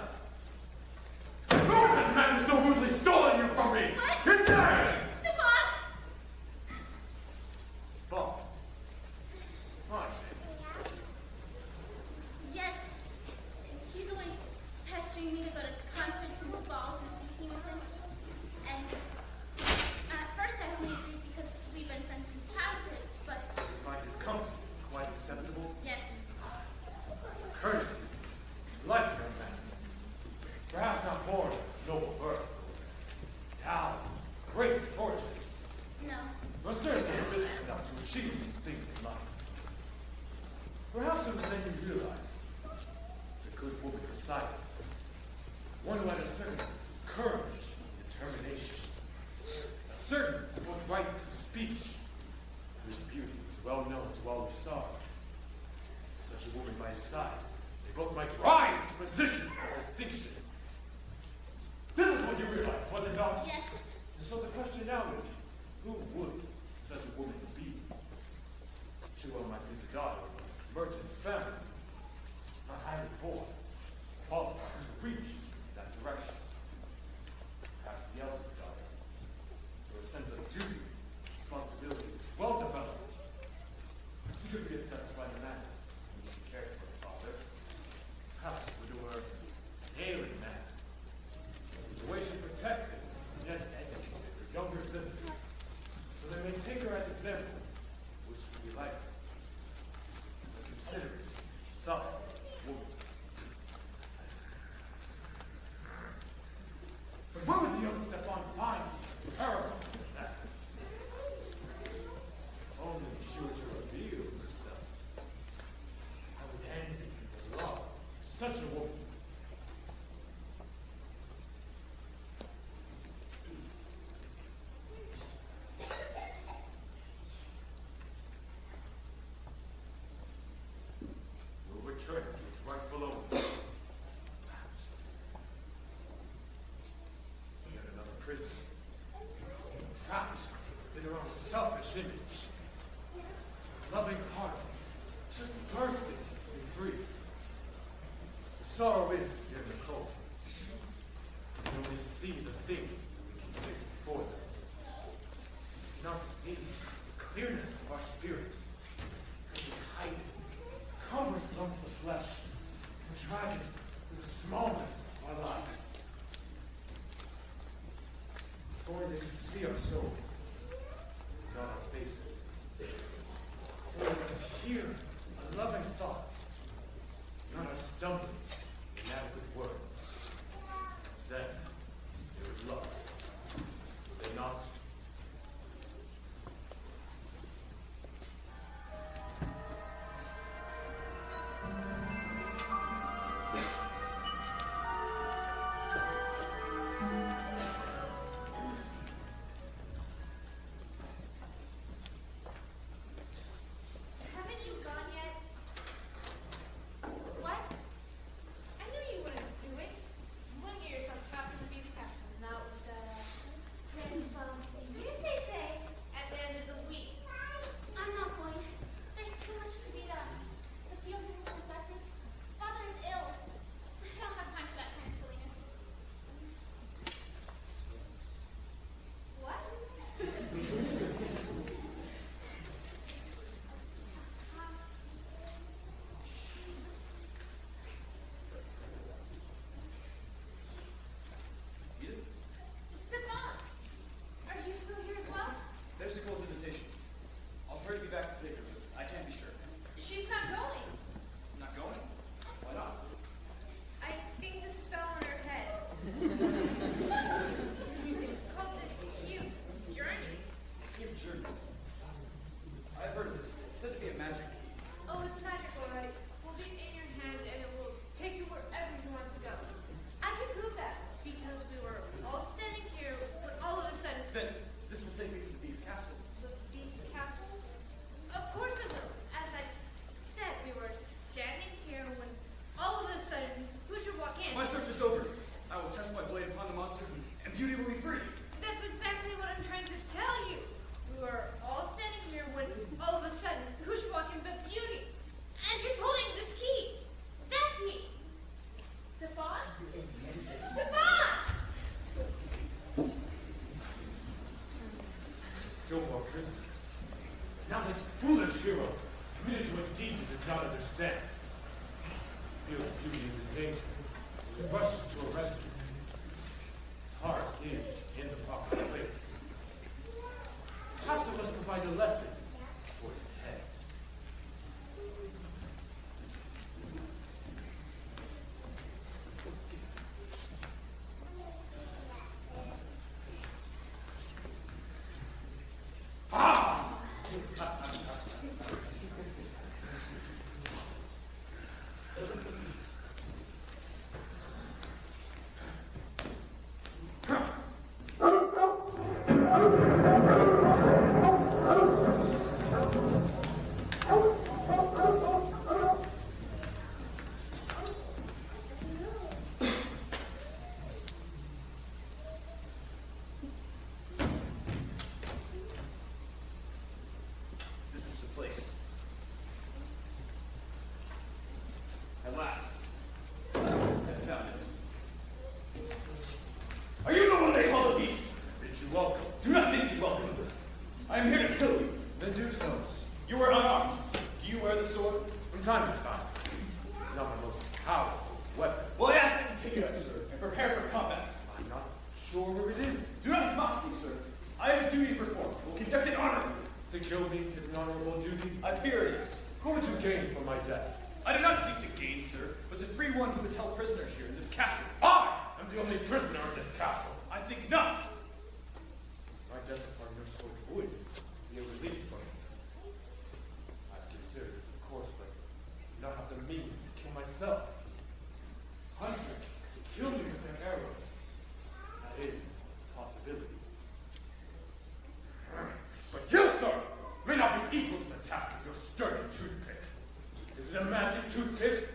Who has this man who so rudely stolen you from me? His name! Stefan! Bob. Fine. Yes, he's always pestering me to go to concerts and balls and to see with him. And at first I only agreed because we've been friends since childhood, but You find his company quite acceptable? yes, Courtesy. Like a young man. Perhaps not born of noble birth. Talent. Great fortune. no. But certainly ambitious enough to achieve these things in life. Perhaps it was then you realized the good woman beside him. One who had a certain courage and determination. A certain forthrightness of speech, whose beauty was well known to all who saw her. With such a woman by his side, they both might rise to positions of distinction. This is what you realized, was it not? Yes, And so the question now is, who would such a woman be? She well might be the daughter of a merchant's family, not highly born, qualified to reach that direction. Perhaps the eldest daughter, where a sense of duty, responsibility is well developed. She could be a satisfied man when she cared for her father. Perhaps a widower, an ailing man. The way she protected and yet educated her younger sisters, so they may take her as example, which would be like her. A considerate, thoughtful woman. But where would the young Stefan find terrible as that? Only she were to reveal herself. I would envy the love of such a woman. Will return to its rightful owner. Yet another prison. Trapped in her own selfish image. Loving heart, just bursting to be free. The sorrow is, dear Nicole, we only see the things that we can place before them. We cannot see the clearness of our spirit. We hide it, cumbrous lumps of flesh, and drag it with the smallness of our lives. souls, not our faces. Or we can hear our loving thoughts, not our stumbling, inadequate words. Then they would love us. Would they not? Haven't you gone yet? What? I knew you wouldn't do it. You want to get yourself trapped in the beast castle, not with didn't they say at the end of the week? I'm not going. There's too much to beat us. The field is infected. Father is ill. I don't have time for that kind of silliness. What? Edith, Stefan! Are you still here as well? there's Nicole's invitation. I'll try to be back to take her, but I can't be sure. She's not going. I'm not going? Why not? I think the spell on her head. It's called the Cube Journey. Give journeys. I've heard of this. It's said to be a magic key. Oh, it's magical, right? Hold it in your hand and it will take you wherever you want to go. I can prove that because we were all standing here when all of a sudden Then this will take me to the Beast Castle. the beast castle. Of course it will. As I said, we were standing here when all of a sudden who should walk in? My search is over. I will test my blade upon the monster, and Beauty will be free. That's exactly what I'm trying to tell you. We were all standing here when all of a sudden who should walk in but Beauty. And she's holding this key. That key. Stefan? Stefan! Still more prisoners. Now this foolish hero committed to a deed he does not understand. Feels Beauty is in danger. He rushes to a rescue. His heart is in the proper place. Perhaps I must provide a lesson for his head. This is the place. At last. I found it. Are you the one they call the Beast? Bid you welcome. Do not make me welcome. I am here to kill you. Then do so. You are unarmed. Do you wear the sword? From time to time. It's not the most powerful weapon. Well, I ask that you take it up, sir, and prepare for combat. I'm not sure where it is. Do not mock me, sir. I have a duty to perform. Will conduct it honorably. To kill me is an honorable duty. I fear it is. What would you gain from my death? I do not seek to gain, sir, but to free one who is held prisoner here in this castle. I am the only prisoner in this castle. I think not. My death upon your sword would be a release from it. I've considered this, of course, but I do not have the means to kill myself. Hundreds to kill me with their arrows. That is a possibility. But you, sir, may not be equal to the task of your sturdy toothpick. Is it a magic toothpick?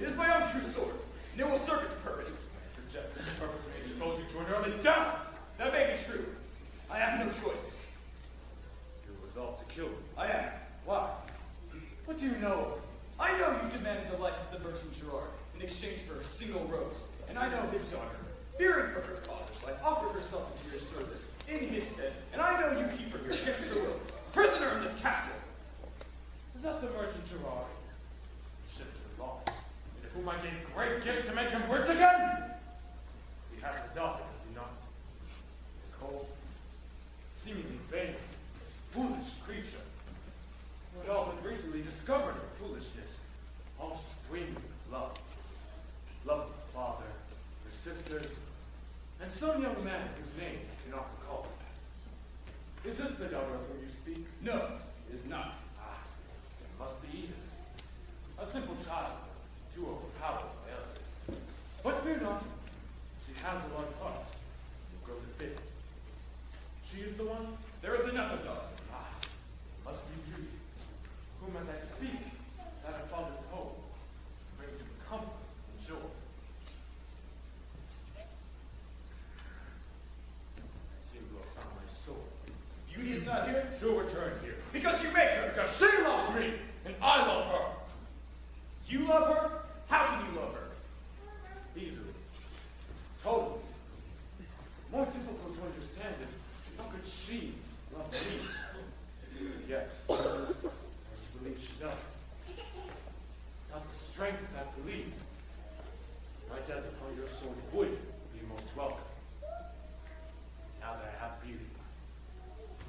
It is my own true sword, and it will serve its purpose. I suggest that the purpose may expose you to an early death. That may be true. I have no choice. You're resolved to kill me. I am. Why? What do you know? I know you demanded the life of the merchant Gerard in exchange for a single rose, and I know his daughter, fearing for her father's life, offered herself into your service in his stead, and I know you keep her here against her will, a prisoner in this castle. Is that the merchant Gerard? Ships are lost, and to whom I gave great gifts to make him rich again? He has a daughter, does he not? Nicole? some young man whose name I cannot recall. Is this the daughter of whom you speak? No, it is not. Ah, it must be Eden. A simple child, too overpowered by others. But fear not, she has a large heart, and will grow to fit. She is the one? There is another daughter. Ah, it must be Beauty, whom as I speak, that her father's home, brings him comfort and joy. I seem to have found my sword. Beauty is not here? She'll return here. Because you make her. Because she loves me, and I love her. You love her? How can you love her? Easily. Totally. More difficult to understand is how could she love me? Yet, I believe she does. Not the strength of that belief. My death upon your sword would be most welcome. Now that I have Beauty,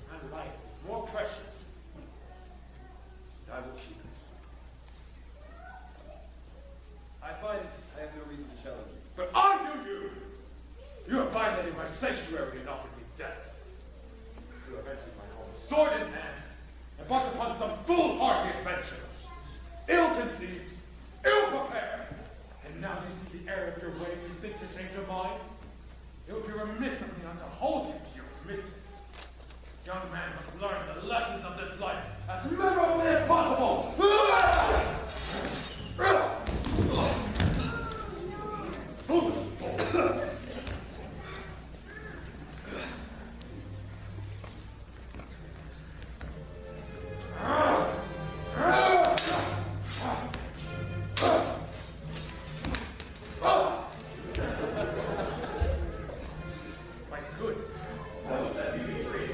my life is more precious. And I will keep it. I find I have no reason to challenge you. But I do you! You have violated my sanctuary and offered me death. You have entered my home, sword in hand, embarked upon some foolhardy adventure. Ill-conceived, ill-prepared. And now you see the error of your ways and think to change your mind? It would be remiss of me not to hold you to your commitment. Young man must learn the lessons of this life as memorably as possible. Foolish boy. My good. That was that beauty tree.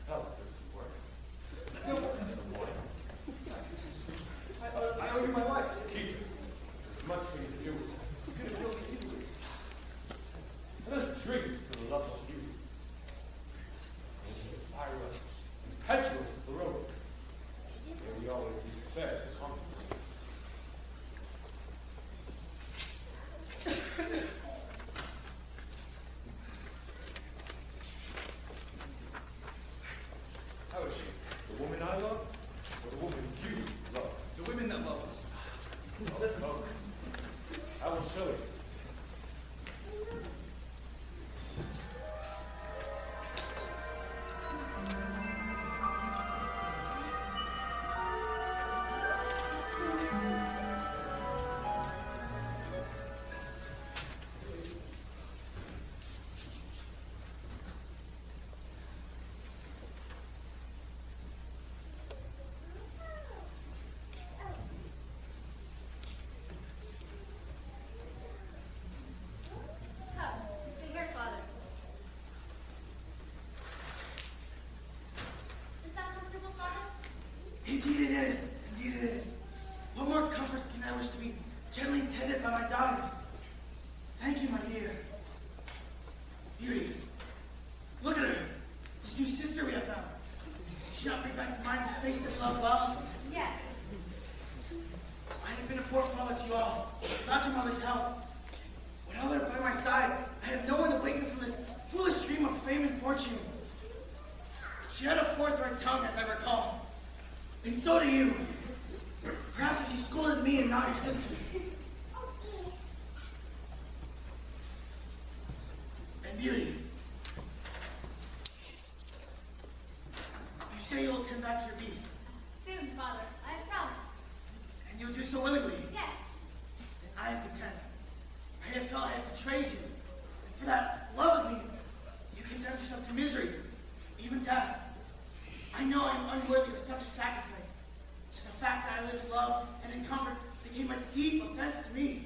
That was thirsty work. I owe you my life. Keep it. There's much for you to do with it. You could have killed me easily. Let us drink for the love of beauty. The fire us, impetuous as the road. May we always be fed comfortably. How is she? The woman I love, or the woman you love? The women that love us. Well, let's smoke. I will show you. Come, sit here, Father. Is that comfortable, Father? Indeed it is. Indeed it is. What more comforts can I wish to be gently tended by my daughters? Thank you, my dear. Beauty. Look at her. This new sister we have found. Did she not bring back to mind the face that loved love? Yes. I have been a poor father to you all, without your mother's help. Without her by my side, I have no one to wake me from this foolish dream of fame and fortune. She had a forthright tongue, as I recall. And so do you. Perhaps if you scolded me and not your sisters. And Beauty. You say you'll tend back to your beast, Soon, Father. I promise. and you'll do so willingly. Yes. And I am content. I have felt I have betrayed you. And for that love of me, you condemned yourself to misery, even death. I know I am unworthy of such a sacrifice. So the fact that I live in love and in comfort became a deep offense to me.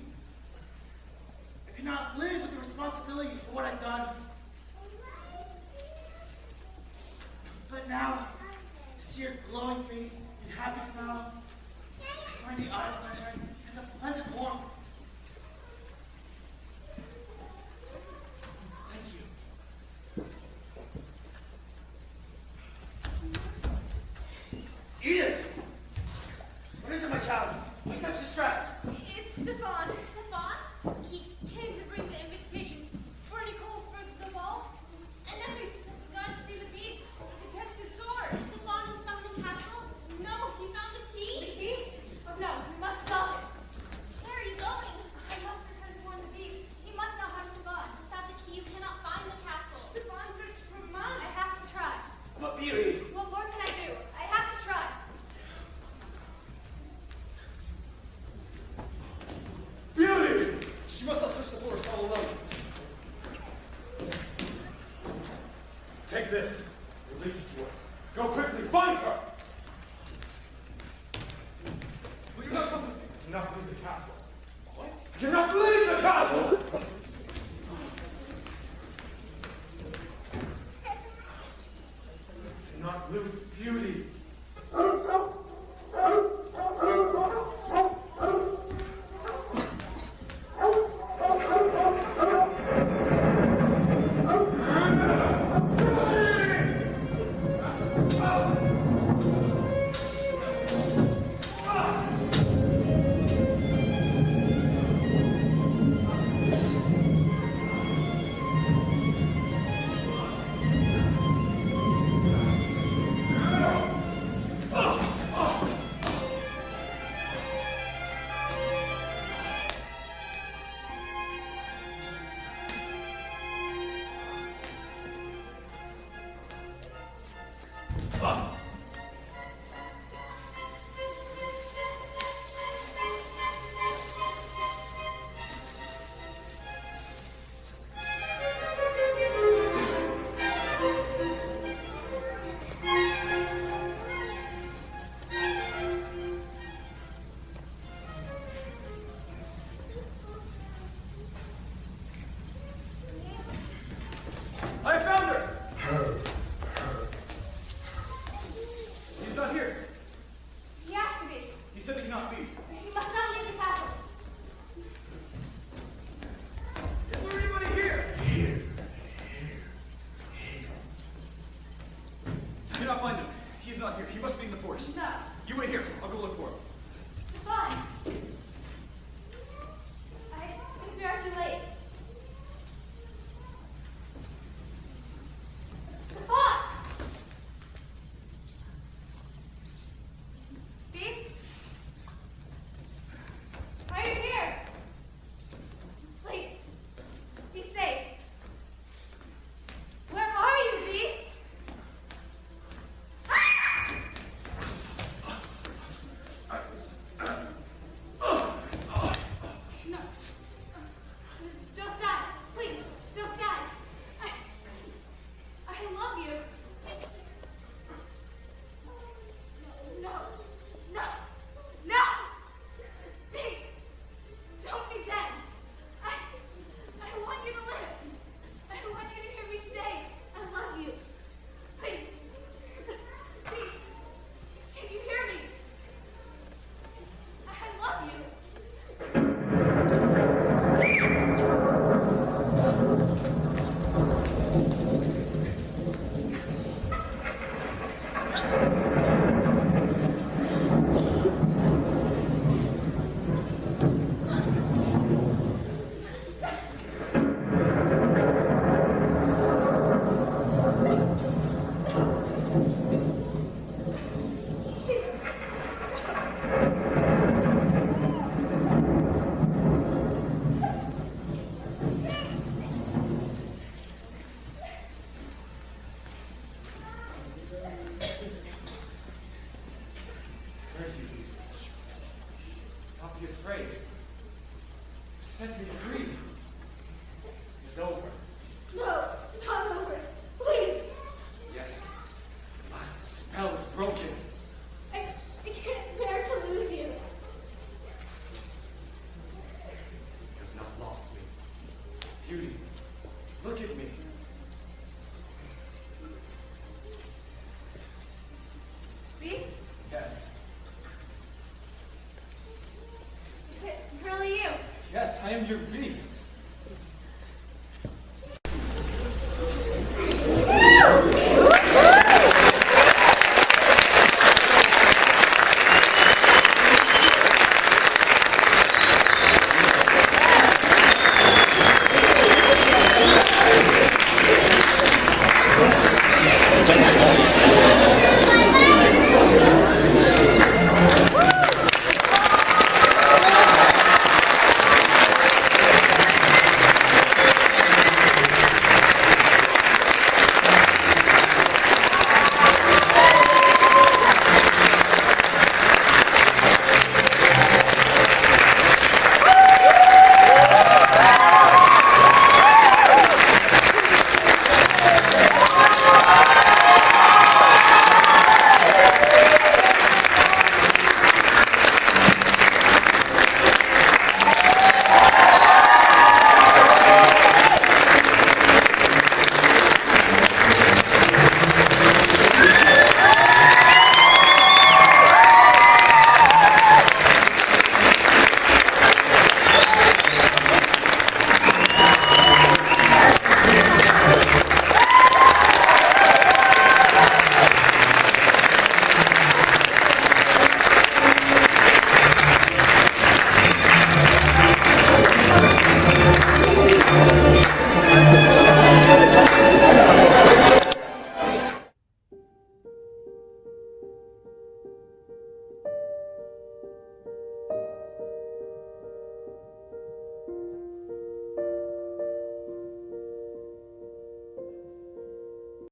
I could not live with the responsibilities for what I've done. But now, Stefan. Stefan? He came to bring the invitation for Nicole for the ball, and then we got to see the beast to test his sword. Stefan has found the castle? No, he found the The key. beast? Oh no, we must stop it. Where are you going? I must return to warn the beast. He must not harm Stefan. Without the key, you cannot find the castle. Stefan searched for mine. I have to try. But Beauty, What more can I do? I have to try. Beauty! She must have searched the forest all alone. Take this. It leads you to her. Go quickly, find her! Will you not come with me? Do not leave the castle. What? Do not leave the castle! Do not lose Beauty. I found her! He's not here. He has to be. He said he cannot be. He must not leave the castle. Is there anybody here? I cannot find him. He's not here. He must be in the forest. No. You wait here. I'll go look for him. Stefan. I think we are too late. Stefan! Beast? Are you here? Please, be safe. Where are you, Beast? Ah! No. Don't die. Please, don't die. I love you. No. No. No. Please. Don't be dead. I want you to live. I want you to hear me say, I love you. Please. Please. Can you hear me? I love you. Where are you? Don't be afraid. Set me free. It's over. No, not over. Please. Yes. The last spell is broken. I can't bear to lose you. You have not lost me. Beauty, look at me. Beast? Yes. Is it really you? Yes, I am your beast.